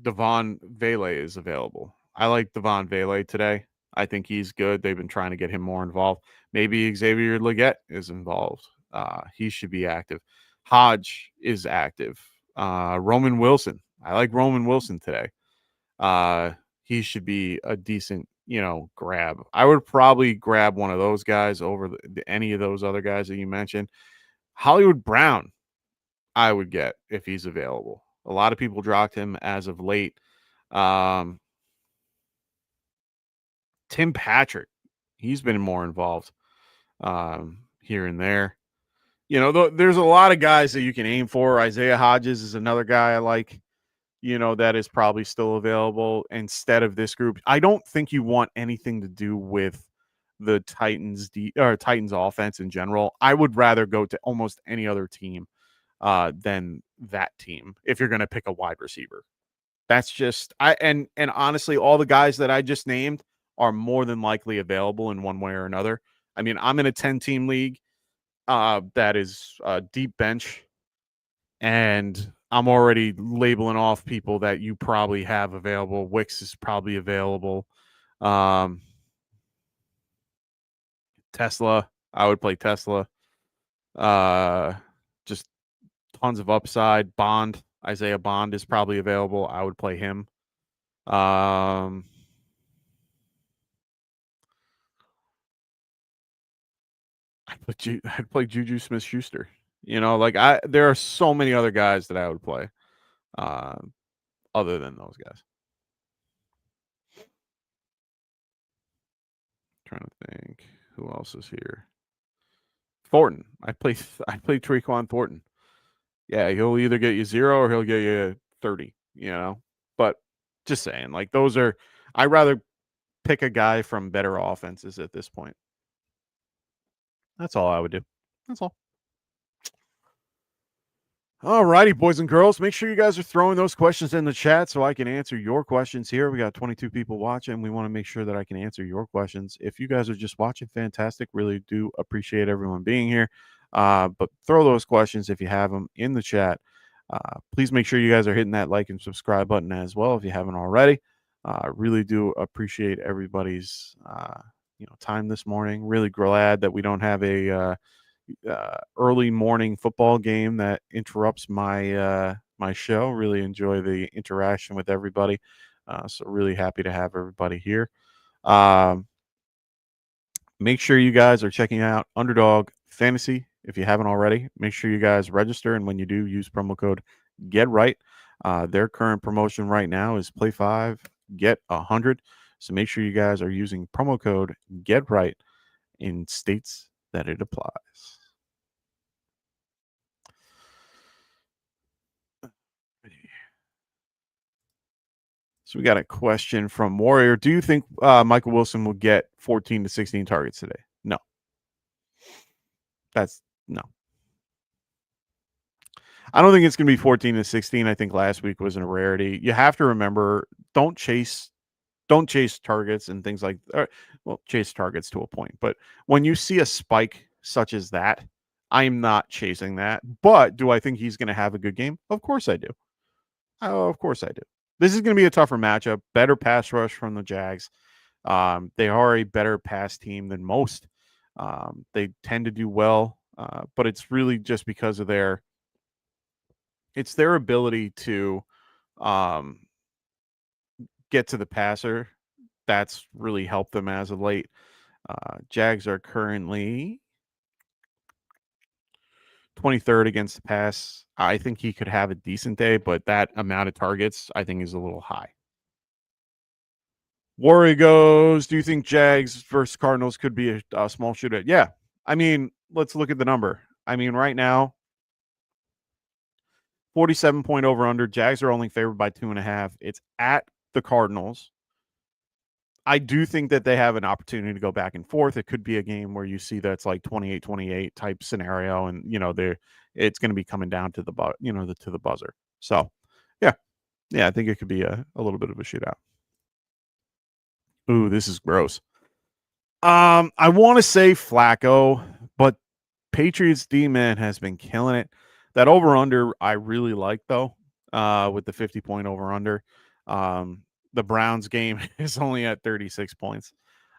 [SPEAKER 5] Devon Vele is available. I like Devon Vele today. I think he's good. They've been trying to get him more involved. Maybe Xavier Leggett is involved. He should be active. Hodge is active. Roman Wilson. I like Roman Wilson today. He should be a decent, grab. I would probably grab one of those guys over any of those other guys that you mentioned. Hollywood Brown, I would get if he's available. A lot of people dropped him as of late. Tim Patrick, he's been more involved here and there. There's a lot of guys that you can aim for. Isaiah Hodges is another guy I like, that is probably still available instead of this group. I don't think you want anything to do with the Titans offense in general. I would rather go to almost any other team than that team if you're going to pick a wide receiver. That's just and honestly, all the guys that I just named are more than likely available in one way or another. I mean, I'm in a 10-team league that is deep bench, and I'm already labeling off people that you probably have available. Wicks is probably available. Tesla, I would play Tesla. Just tons of upside. Isaiah Bond is probably available. I would play him. I'd play Juju Smith-Schuster. There are so many other guys that I would play, other than those guys. Trying to think who else is here. Thornton. I play Trequan Thornton. Yeah, he'll either get you 0 or he'll get you 30. But just saying, I'd rather pick a guy from better offenses at this point. That's all I would do. That's all. All righty, boys and girls. Make sure you guys are throwing those questions in the chat so I can answer your questions here. We got 22 people watching. We want to make sure that I can answer your questions. If you guys are just watching, fantastic. Really do appreciate everyone being here. But throw those questions if you have them in the chat. Please make sure you guys are hitting that like and subscribe button as well if you haven't already. I really do appreciate everybody's time this morning. Really glad that we don't have a early morning football game that interrupts my my show. Really enjoy the interaction with everybody. So really happy to have everybody here. Make sure you guys are checking out Underdog Fantasy if you haven't already. Make sure you guys register, and when you do, use promo code GETRIGHT. Their current promotion right now is play 5, get 100. So make sure you guys are using promo code GETRIGHT in states that it applies. So we got a question from Warrior. Do you think Michael Wilson will get 14 to 16 targets today? No. No. I don't think it's going to be 14 to 16. I think last week was a rarity. You have to remember, don't chase targets and things like chase targets to a point. But when you see a spike such as that, I'm not chasing that. But do I think he's going to have a good game? Of course I do. Oh, of course I do. This is going to be a tougher matchup. Better pass rush from the Jags. They are a better pass team than most. They tend to do well, but it's really just because of their ability to get to the passer. That's really helped them as of late. Jags are currently 23rd against the pass. I think he could have a decent day, but that amount of targets I think is a little high. Warrior goes, do you think Jags versus Cardinals could be a small shootout? Yeah. I mean, let's look at the number. I mean, right now, 47-point over-under. Jags are only favored by 2.5. It's at the Cardinals. I do think that they have an opportunity to go back and forth. It could be a game where you see that's like 28-28 type scenario, and it's going to be coming down to the buzzer. So, yeah, I think it could be a little bit of a shootout. Ooh, this is gross. I want to say Flacco, but Patriots D-man has been killing it. That over-under I really like, though, with the 50-point over-under. The Browns game is only at 36 points.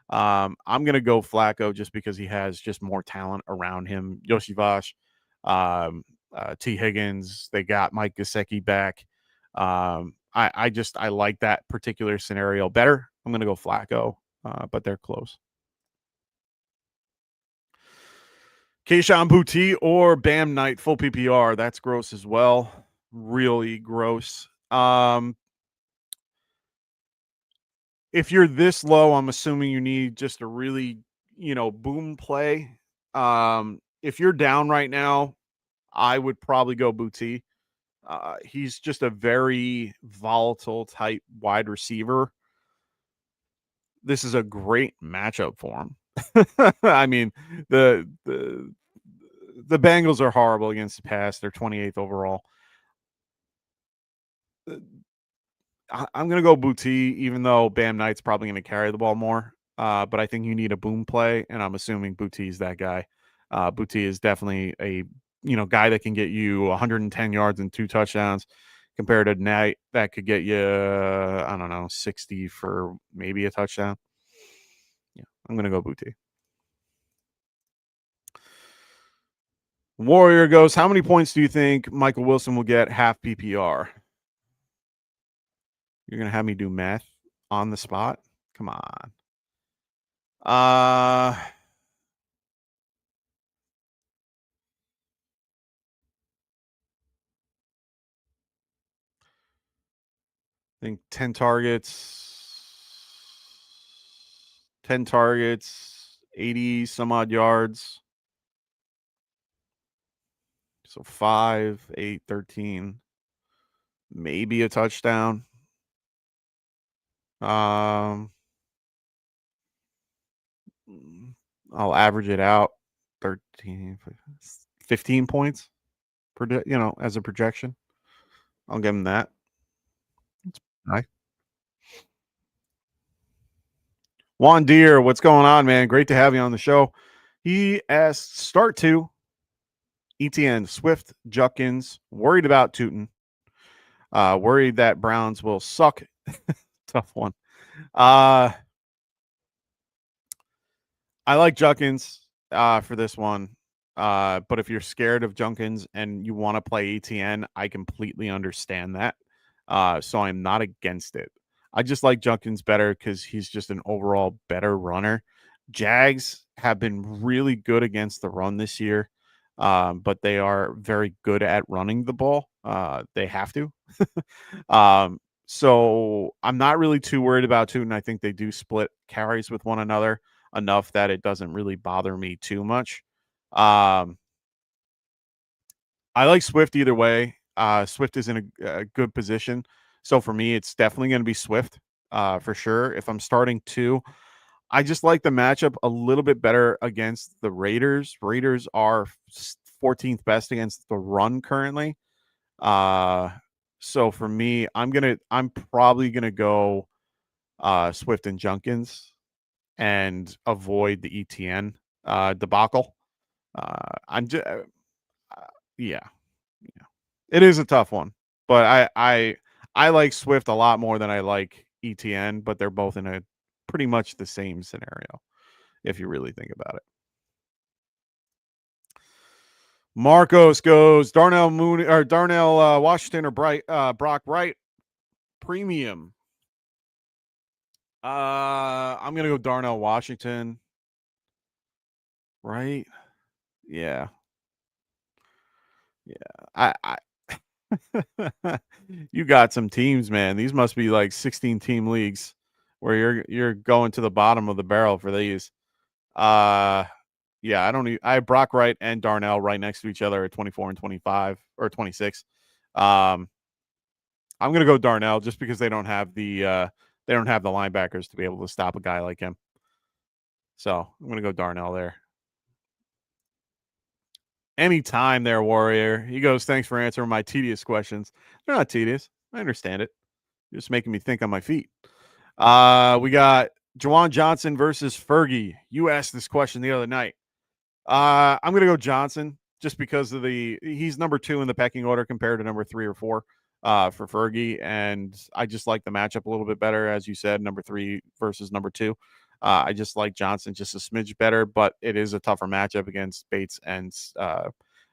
[SPEAKER 5] I'm going to go Flacco just because he has just more talent around him. Yoshi Vosh, T. Higgins, they got Mike Gesicki back. I like that particular scenario better. I'm going to go Flacco, but they're close. Keyshawn Boutte or Bam Knight full PPR. That's gross as well. Really gross. If you're this low, I'm assuming you need just a really, boom play. If you're down right now, I would probably go Boutte. He's just a very volatile type wide receiver. This is a great matchup for him. I mean, the Bengals are horrible against the pass. They're 28th overall. I'm going to go Boutte, even though Bam Knight's probably going to carry the ball more. But I think you need a boom play, and I'm assuming Boutte is that guy. Boutte is definitely a guy that can get you 110 yards and 2 touchdowns, compared to Knight that could get you 60 for maybe a touchdown. Yeah, I'm going to go Boutte. Warrior goes, how many points do you think Michael Wilson will get half PPR? You're going to have me do math on the spot? Come on. I think 10 targets, 80 some odd yards. So 5, 8, 13. Maybe a touchdown. I'll average it out 13, 15 points per, as a projection. I'll give him that. That's nice. Juan Deere, what's going on, man? Great to have you on the show. He asked, start 2, ETN, Swift, Judkins, worried about Tootin, worried that Browns will suck. Tough one. I like Judkins for this one. But if you're scared of Judkins and you want to play ETN, I completely understand that. So I'm not against it. I just like Judkins better because he's just an overall better runner. Jags have been really good against the run this year, but they are very good at running the ball. They have to. So I'm not really too worried about Tootin. I think they do split carries with one another enough that it doesn't really bother me too much. I like Swift either way. Swift is in a good position. So for me, it's definitely going to be Swift for sure. If I'm starting 2, I just like the matchup a little bit better against the Raiders. Raiders are 14th best against the run currently. So for me, I'm probably gonna go Swift and Judkins and avoid the ETN debacle. I'm just yeah. It is a tough one, but I like Swift a lot more than I like ETN, but they're both in a pretty much the same scenario if you really think about it. Marcos goes Darnell Washington or Brock Wright premium. I'm gonna go Darnell Washington. Right? Yeah. I you got some teams, man. These must be like 16 team leagues where you're going to the bottom of the barrel for these. Yeah, I have Brock Wright and Darnell right next to each other at 24 and 25 or 26. I'm gonna go Darnell just because they don't have the linebackers to be able to stop a guy like him. So I'm gonna go Darnell there. Anytime there, Warrior. He goes, thanks for answering my tedious questions. They're not tedious. I understand it. You're just making me think on my feet. We got Juwan Johnson versus Fergie. You asked this question the other night. I'm going to go Johnson just because of he's number 2 in the pecking order compared to number 3 or 4 for Fergie. And I just like the matchup a little bit better. As you said, number 3 versus number 2. I just like Johnson just a smidge better, but it is a tougher matchup against Bates and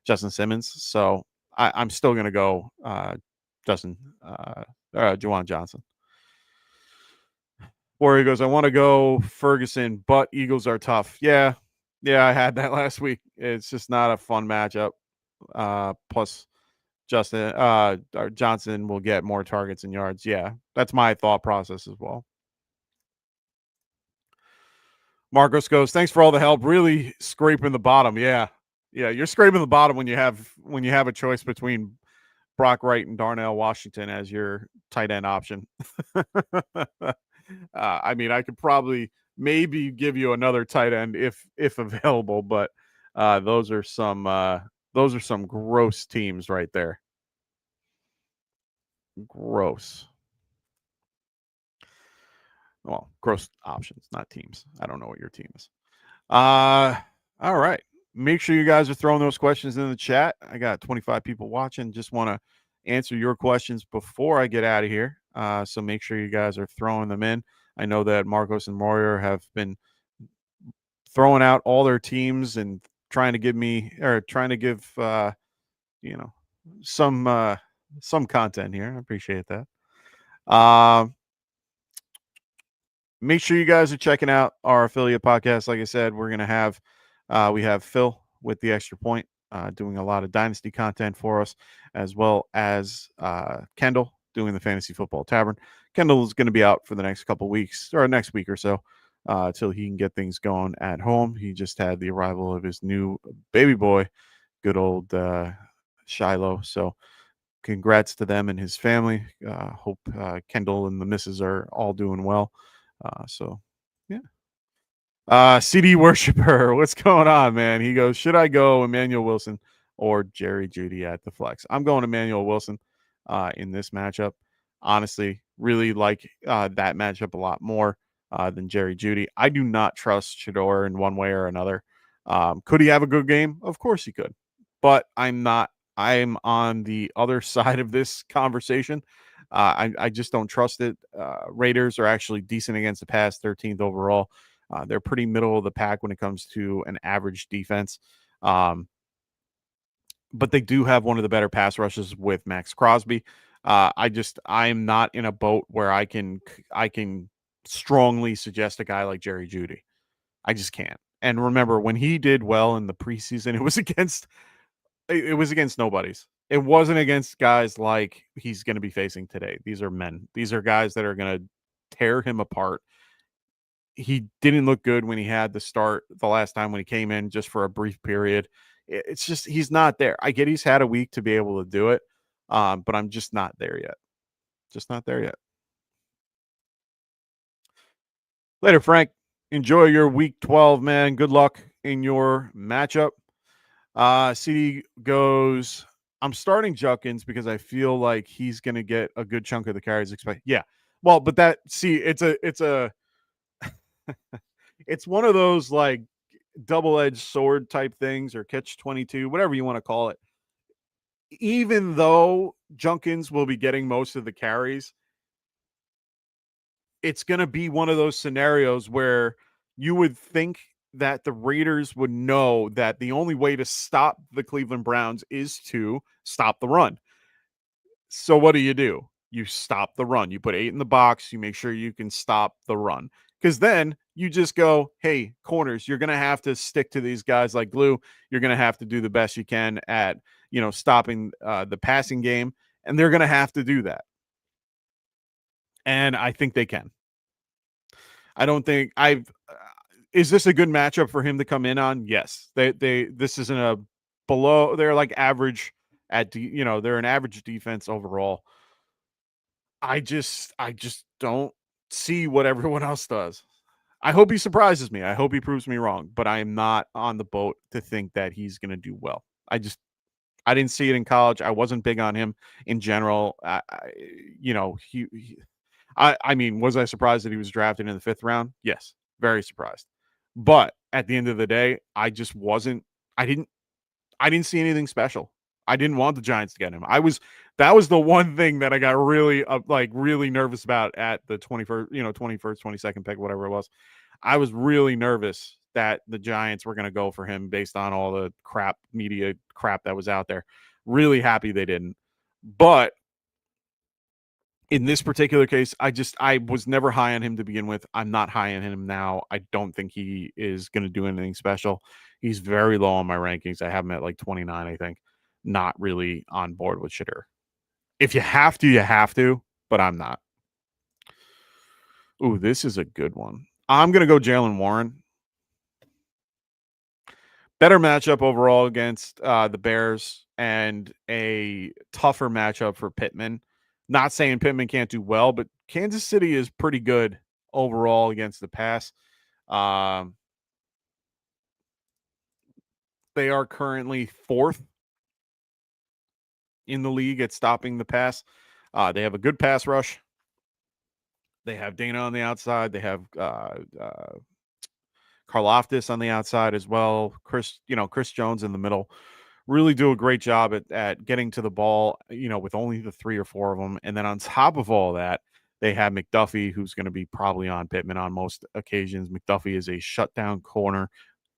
[SPEAKER 5] Justin Simmons. So I'm still going to go Juwan Johnson. Warrior goes, I want to go Ferguson, but Eagles are tough. Yeah, I had that last week. It's just not a fun matchup. Plus, Johnson will get more targets and yards. Yeah, that's my thought process as well. Marcos goes, thanks for all the help. Really scraping the bottom. Yeah, you're scraping the bottom when you have a choice between Brock Wright and Darnell Washington as your tight end option. I mean, I could probably maybe give you another tight end if available, but those are some gross teams right there. Gross. Well, gross options, not teams. I don't know what your team is. All right. Make sure you guys are throwing those questions in the chat. I got 25 people watching. Just want to answer your questions before I get out of here. So make sure you guys are throwing them in. I know that Marcos and Warrior have been throwing out all their teams and trying to give you know, some content here. I appreciate that. Make sure you guys are checking out our affiliate podcast. Like I said, we're gonna have we have Phil with the Extra Point doing a lot of dynasty content for us, as well as Kendall doing the Fantasy Football Tavern. Kendall is going to be out for the next couple weeks or next week or so till he can get things going at home. He just had the arrival of his new baby boy, good old Shiloh. So congrats to them and his family. Hope Kendall and the missus are all doing well. So yeah. CD worshiper, what's going on, man? He goes, should I go Emmanuel Wilson or Jerry Jeudy at the flex? I'm going Emmanuel Wilson in this matchup. Honestly, really like that matchup a lot more than Jerry Jeudy. I do not trust Shador in one way or another. Could he have a good game? Of course he could, but I'm not. I'm on the other side of this conversation. I just don't trust it. Raiders are actually decent against the pass, 13th overall. They're pretty middle of the pack when it comes to an average defense. But they do have one of the better pass rushes with Max Crosby. I'm not in a boat where I can strongly suggest a guy like Jerry Jeudy. I just can't. And remember, when he did well in the preseason, it was against nobodies. It wasn't against guys like he's going to be facing today. These are men. These are guys that are going to tear him apart. He didn't look good when he had the start the last time when he came in just for a brief period. It's just he's not there. I get he's had a week to be able to do it, but I'm just not there yet. Just not there yet. Later, Frank. Enjoy your week 12, man. Good luck in your matchup. CD goes, I'm starting Judkins because I feel like he's going to get a good chunk of the carries expected. Yeah. Well, but it's one of those like double-edged sword type things or catch-22, whatever you want to call it. Even though Judkins will be getting most of the carries, it's going to be one of those scenarios where you would think that the Raiders would know that the only way to stop the Cleveland Browns is to stop the run. So what do? You stop the run. You put 8 in the box. You make sure you can stop the run. Because then you just go, hey, corners, you're going to have to stick to these guys like glue. You're going to have to do the best you can at, stopping the passing game. And they're going to have to do that. And I think they can. I don't think is this a good matchup for him to come in on? Yes. This isn't a below. They're like average they're an average defense overall. I just don't see what everyone else does. I hope he surprises me. I hope he proves me wrong, but I am not on the boat to think that he's going to do well. I didn't see it in college. I wasn't big on him in general. I mean, was I surprised that he was drafted in the 5th round? Yes, very surprised. But at the end of the day, I just wasn't. I didn't see anything special. I didn't want the Giants to get him. That was the one thing that I got really really nervous about at the 21st, 22nd pick, whatever it was. I was really nervous that the Giants were going to go for him based on all the media crap that was out there. Really happy they didn't. But in this particular case, I was never high on him to begin with. I'm not high on him now. I don't think he is going to do anything special. He's very low on my rankings. I have him at like 29, I think. Not really on board with Shitter. If you have to, you have to, but I'm not. Ooh, this is a good one. I'm going to go Jaylen Warren. Better matchup overall against the Bears and a tougher matchup for Pittman. Not saying Pittman can't do well, but Kansas City is pretty good overall against the pass. They are currently 4th in the league at stopping the pass. They have a good pass rush. They have Dana on the outside. They have Karlaftis on the outside as well. Chris Jones in the middle. Really do a great job at getting to the ball, with only the 3 or 4 of them. And then on top of all that, they have McDuffie, who's going to be probably on Pittman on most occasions. McDuffie is a shutdown corner,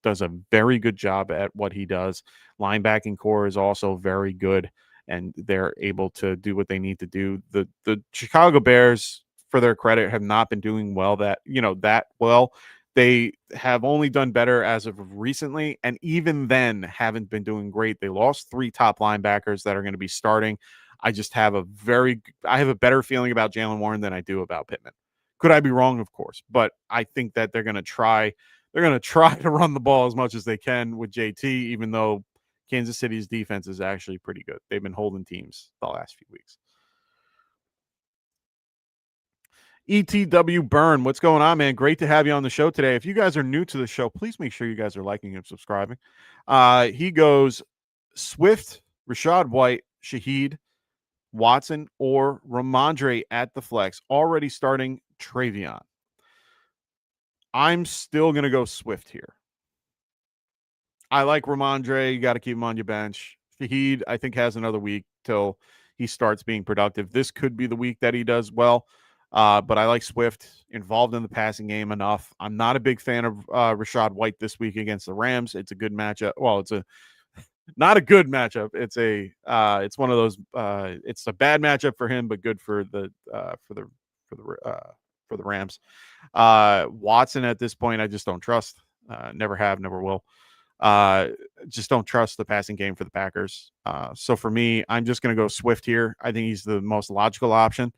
[SPEAKER 5] does a very good job at what he does. Linebacking core is also very good, and they're able to do what they need to do. The Chicago Bears, for their credit, have not been doing that well. They have only done better as of recently, and even then haven't been doing great. They lost 3 top linebackers that are going to be starting. I have a better feeling about Jalen Warren than I do about Pittman. Could I be wrong? Of course, but I think that they're going to try to run the ball as much as they can with JT, even though Kansas City's defense is actually pretty good. They've been holding teams the last few weeks. ETW Burn, what's going on, man? Great to have you on the show today. If you guys are new to the show, please make sure you guys are liking and subscribing. He goes Swift, Rashad White, Shaheed, Watson, or Ramondre at the flex, already starting Travion. I'm still going to go Swift here. I like Ramondre. You got to keep him on your bench. Shaheed, I think, has another week till he starts being productive. This could be the week that he does well. But I like Swift involved in the passing game enough. I'm not a big fan of Rashad White this week against the Rams. It's a good matchup. Well, it's not a good matchup. It's one of those. It's a bad matchup for him, but good for the Rams. Watson at this point, I just don't trust. Never have, never will. Just don't trust the passing game for the Packers. So for me, I'm just going to go Swift here. I think he's the most logical option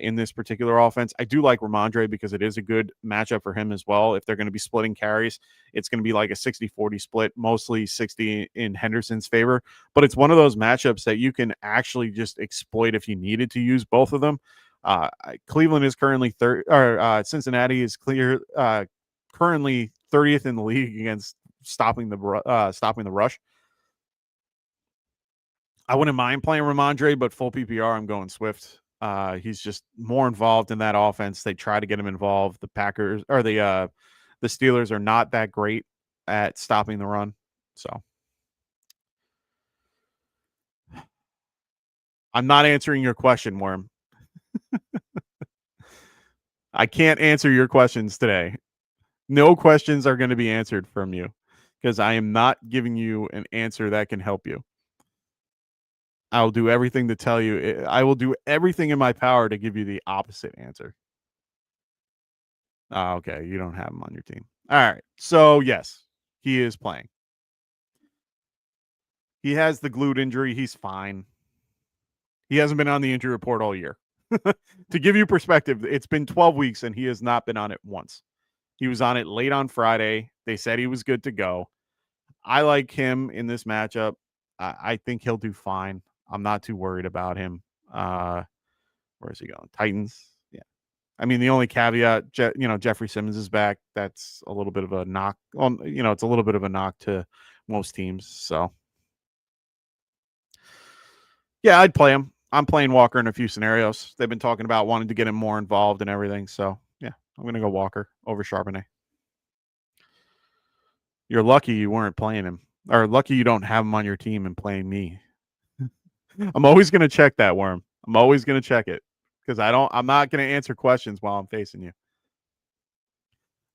[SPEAKER 5] in this particular offense. I do like Ramondre because it is a good matchup for him as well. If they're going to be splitting carries, it's going to be like a 60-40 split, mostly 60 in Henderson's favor. But it's one of those matchups that you can actually just exploit if you needed to use both of them. Cleveland is currently third, or Cincinnati is currently 30th in the league against stopping the rush. I wouldn't mind playing Ramondre, but full PPR, I'm going Swift. He's just more involved in that offense. They try to get him involved. The Packers or the Steelers are not that great at stopping the run. So I'm not answering your question, Worm. I can't answer your questions today. No questions are going to be answered from you because I am not giving you an answer that can help you. I'll do everything to tell you. I will do everything in my power to give you the opposite answer. Okay, you don't have him on your team. All right. So, yes, he is playing. He has the glute injury. He's fine. He hasn't been on the injury report all year. To give you perspective, it's been 12 weeks and he has not been on it once. He was on it late on Friday. They said he was good to go. I like him in this matchup. I think he'll do fine. I'm not too worried about him. Where is he going? Titans. Yeah. I mean, the only caveat, Jeffrey Simmons is back. That's a little bit of a knock. It's a little bit of a knock to most teams. So, yeah, I'd play him. I'm playing Walker in a few scenarios. They've been talking about wanting to get him more involved and everything. So, yeah, I'm going to go Walker over Charbonnet. You're lucky you weren't playing him, or lucky you don't have him on your team and playing me. I'm always going to check that, Worm. I'm always going to check it because I'm not going to answer questions while I'm facing you.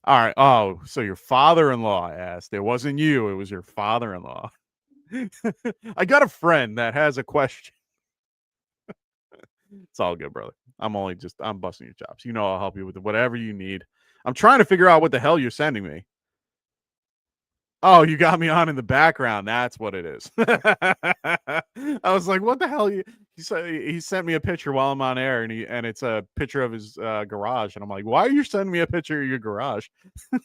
[SPEAKER 5] All right. Oh, so your father-in-law asked. It wasn't you. It was your father-in-law. I got a friend that has a question. It's all good, brother. I'm busting your chops. I'll help you with whatever you need. I'm trying to figure out what the hell you're sending me. Oh, you got me on in the background. That's what it is. I was like, what the hell? He sent me a picture while I'm on air, and it's a picture of his garage. And I'm like, why are you sending me a picture of your garage? Oh,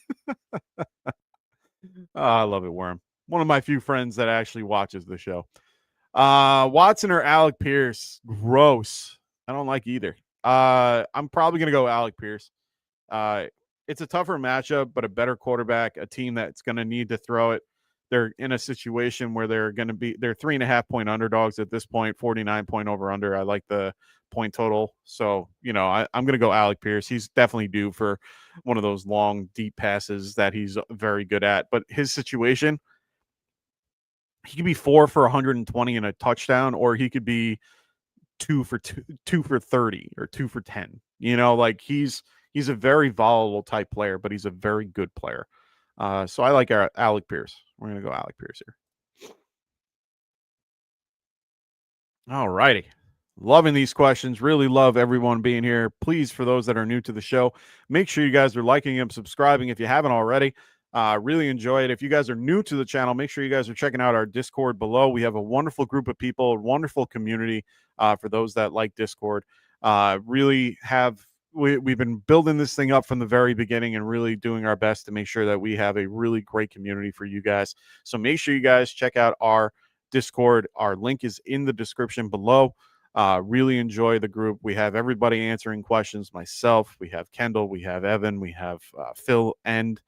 [SPEAKER 5] I love it, Worm. One of my few friends that actually watches the show. Watson or Alec Pierce? Gross. I don't like either. I'm probably going to go Alec Pierce. It's a tougher matchup, but a better quarterback, a team that's going to need to throw it. They're in a situation where they're 3.5-point underdogs at this point, 49-point over under. I like the point total. So, I'm going to go Alec Pierce. He's definitely due for one of those long, deep passes that he's very good at. But his situation, he could be 4 for 120 and a touchdown, or he could be 2 for 30 or 2 for 10. He's a very volatile type player, but he's a very good player. So I like our Alec Pierce. We're going to go Alec Pierce here. All righty. Loving these questions. Really love everyone being here. Please, for those that are new to the show, make sure you guys are liking and subscribing if you haven't already. Really enjoy it. If you guys are new to the channel, make sure you guys are checking out our Discord below. We have a wonderful group of people, a wonderful community for those that like Discord. We've been building this thing up from the very beginning and really doing our best to make sure that we have a really great community for you guys. So make sure you guys check out our Discord. Our link is in the description below. Really enjoy the group. We have everybody answering questions. Myself, we have Kendall, we have Evan, we have Phil and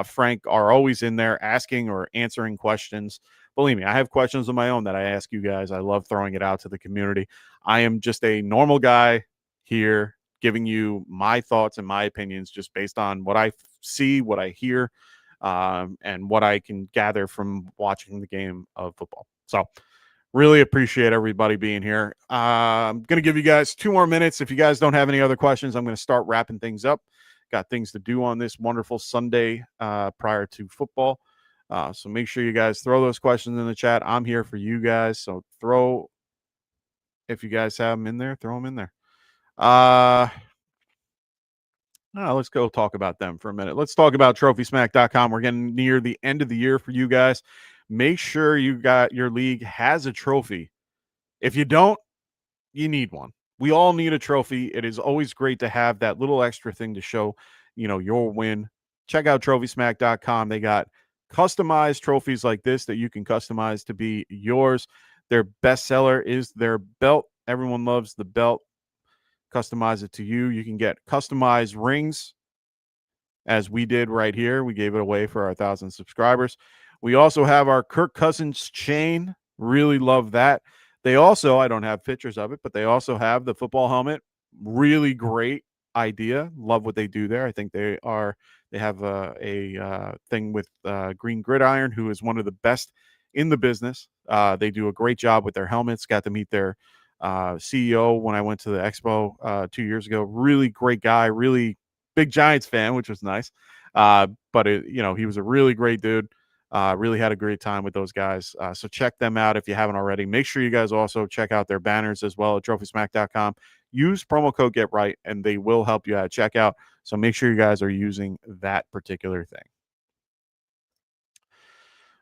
[SPEAKER 5] Frank are always in there asking or answering questions. Believe me, I have questions of my own that I ask you guys. I love throwing it out to the community. I am just a normal guy here giving you my thoughts and my opinions just based on what I see, what I hear, and what I can gather from watching the game of football. So really appreciate everybody being here. I'm going to give you guys 2 more minutes. If you guys don't have any other questions, I'm going to start wrapping things up. Got things to do on this wonderful Sunday prior to football. So make sure you guys throw those questions in the chat. I'm here for you guys. So if you guys have them in there, throw them in there. Let's go talk about them for a minute. Let's talk about TrophySmack.com. We're getting near the end of the year for you guys. Make sure your league has a trophy. If you don't, you need one. We all need a trophy. It is always great to have that little extra thing to show, your win. Check out TrophySmack.com. They got customized trophies like this that you can customize to be yours. Their bestseller is their belt. Everyone loves the belt. Customize it to you. You can get customized rings, as we did right here. We gave it away for our 1,000 subscribers. We also have our Kirk Cousins chain. Really love that. They also, I don't have pictures of it, but they also have the football helmet. Really great idea. Love what they do there. I think they have a thing with Green Gridiron, who is one of the best in the business. They do a great job with their helmets. Got to meet their CEO when I went to the expo 2 years ago. Really great guy, really big Giants fan, which was nice. But he was a really great dude. Really had a great time with those guys. So check them out if you haven't already. Make sure you guys also check out their banners as well at TrophySmack.com. Use promo code GetRight, and they will help you at checkout. So make sure you guys are using that particular thing.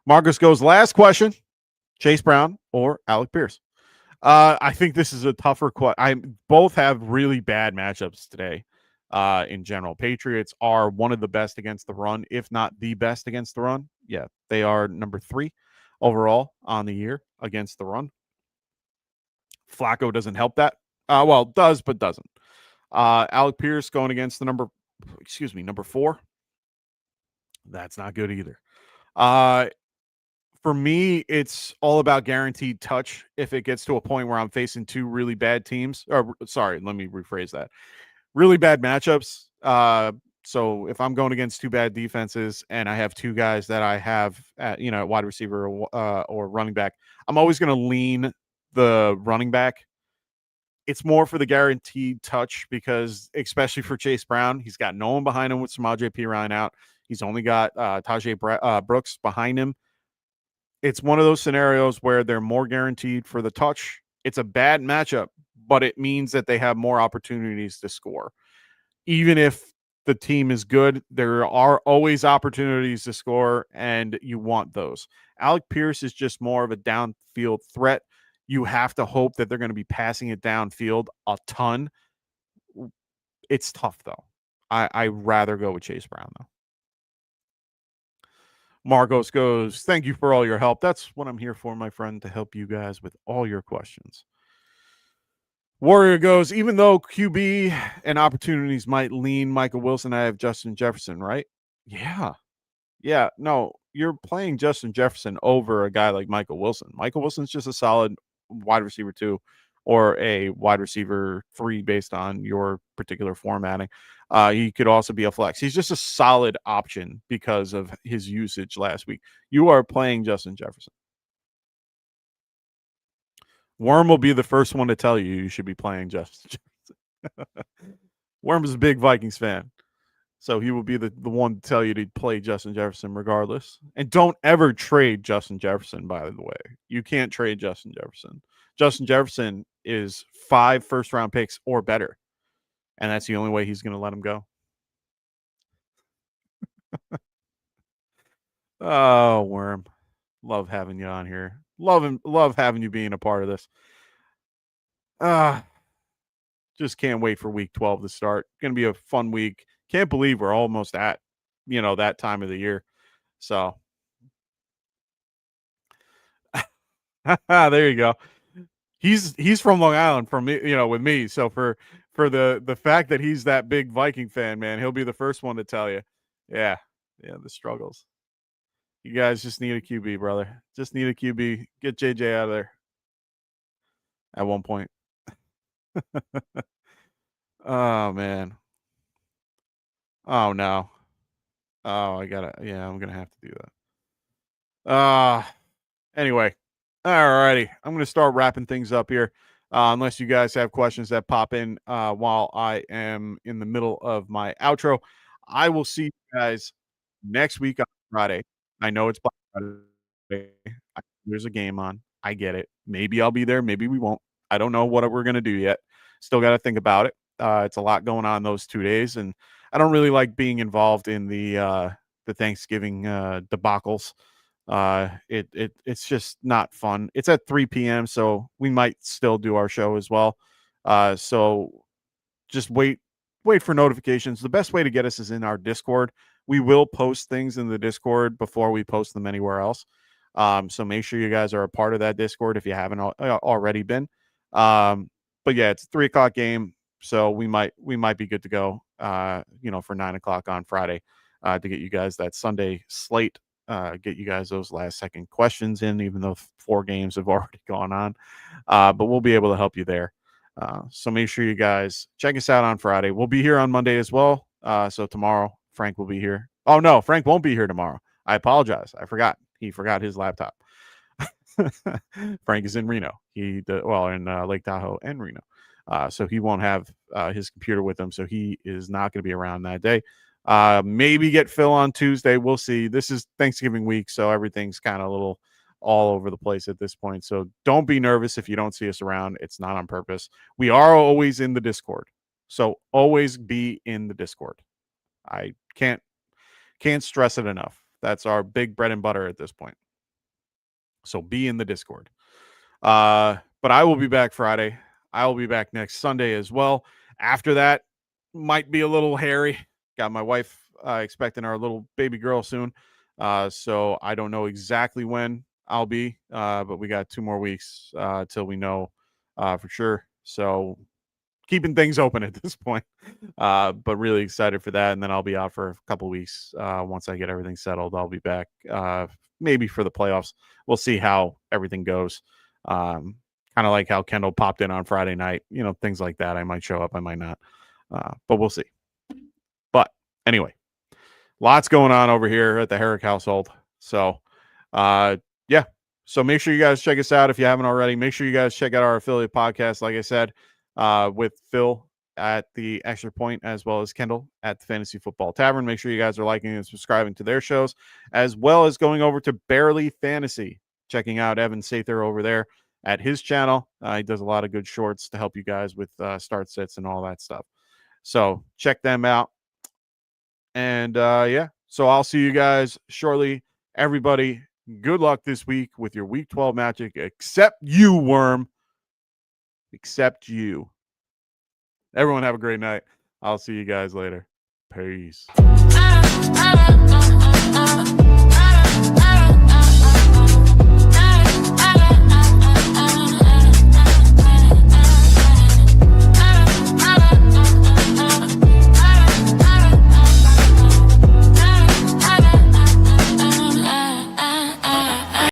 [SPEAKER 5] Marcus goes, last question, Chase Brown or Alec Pierce? I think this is a tougher question. Both have really bad matchups today. In general, Patriots are one of the best against the run, if not the best against the run. Yeah, they are number 3 overall on the year against the run. Flacco doesn't help that. Well, does, but doesn't. Alec Pierce going against the number 4. That's not good either. For me, it's all about guaranteed touch. If it gets to a point where I'm facing 2 really bad teams, or sorry, let me rephrase that. Really bad matchups. So if I'm going against 2 bad defenses and I have 2 guys that I have at wide receiver or running back, I'm always going to lean the running back. It's more for the guaranteed touch because, especially for Chase Brown, he's got no one behind him with Samaje Perine out. He's only got Tajay Brooks behind him. It's one of those scenarios where they're more guaranteed for the touch. It's a bad matchup, but it means that they have more opportunities to score. Even if the team is good, there are always opportunities to score, and you want those. Alec Pierce is just more of a downfield threat. You have to hope that they're going to be passing it downfield a ton. It's tough, though. I'd rather go with Chase Brown, though. Marcos goes, thank you for all your help. That's what I'm here for, my friend, to help you guys with all your questions. Warrior goes, even though QB and opportunities might lean Michael Wilson, I have Justin Jefferson, right? Yeah. No, you're playing Justin Jefferson over a guy like Michael Wilson. Michael Wilson's just a solid wide receiver 2 or a wide receiver 3 based on your particular formatting. He could also be a flex. He's just a solid option because of his usage last week. You are playing Justin Jefferson. Worm will be the first one to tell you should be playing Justin Jefferson. Worm is a big Vikings fan. So he will be the one to tell you to play Justin Jefferson regardless. And don't ever trade Justin Jefferson, by the way. You can't trade Justin Jefferson. Justin Jefferson is 5 first-round picks or better. And that's the only way he's going to let him go. Oh, Worm. Love having you on here. Love having you being a part of this. Just can't wait for week 12 to start. Going to be a fun week. Can't believe we're almost at, that time of the year. So there you go. He's from Long Island from me, with me. So for the fact that he's that big Viking fan, man, he'll be the first one to tell you. Yeah, the struggles. You guys just need a QB, brother. Just need a QB. Get JJ out of there. At one point. Oh man. Oh no. Oh, I'm gonna have to do that. Anyway. Alrighty. I'm gonna start wrapping things up here. Unless you guys have questions that pop in while I am in the middle of my outro. I will see you guys next week on Friday. I know it's Black Friday. There's a game on. I get it. Maybe I'll be there. Maybe we won't. I don't know what we're going to do yet. Still got to think about it. It's a lot going on those 2 days, and I don't really like being involved in the Thanksgiving debacles. It's just not fun. It's at 3 p.m., so we might still do our show as well. So just wait for notifications. The best way to get us is in our Discord. We will post things in the Discord before we post them anywhere else. So make sure you guys are a part of that Discord if you haven't already been. But yeah, it's a 3:00 game, so we might be good to go. For 9:00 on Friday, to get you guys that Sunday slate. Get you guys those last second questions in, even though 4 games have already gone on. But we'll be able to help you there. So make sure you guys check us out on Friday. We'll be here on Monday as well. So tomorrow, Frank will be here. Oh, no, Frank won't be here tomorrow. I apologize. I forgot. He forgot his laptop. Frank is in Reno. In Lake Tahoe and Reno. So he won't have his computer with him. So he is not going to be around that day. Maybe get Phil on Tuesday. We'll see. This is Thanksgiving week, so everything's kind of a little all over the place at this point. So don't be nervous if you don't see us around. It's not on purpose. We are always in the Discord. So always be in the Discord. I can't stress it enough. That's our big bread and butter at this point. So be in the Discord. But I will be back Friday. I will be back next Sunday as well. After that, might be a little hairy. Got my wife expecting our little baby girl soon. So I don't know exactly when I'll be, but we got 2 more weeks till we know for sure. So keeping things open at this point, but really excited for that. And then I'll be out for a couple weeks. Once I get everything settled, I'll be back maybe for the playoffs. We'll see how everything goes. Kind of like how Kendall popped in on Friday night, things like that. I might show up, I might not, but we'll see. But anyway, lots going on over here at the Herrick household. So, yeah. So make sure you guys check us out if you haven't already. Make sure you guys check out our affiliate podcast, like I said, with Phil at the Extra Point, as well as Kendall at the Fantasy Football Tavern. Make sure you guys are liking and subscribing to their shows, as well as going over to Barely Fantasy, checking out Evan Sather over there at his channel. He does a lot of good shorts to help you guys with start sits and all that stuff. So check them out. And yeah, so I'll see you guys shortly. Everybody, good luck this week with your Week 12 magic, except you, Worm. Except you. Everyone have a great night. I'll see you guys later. Peace.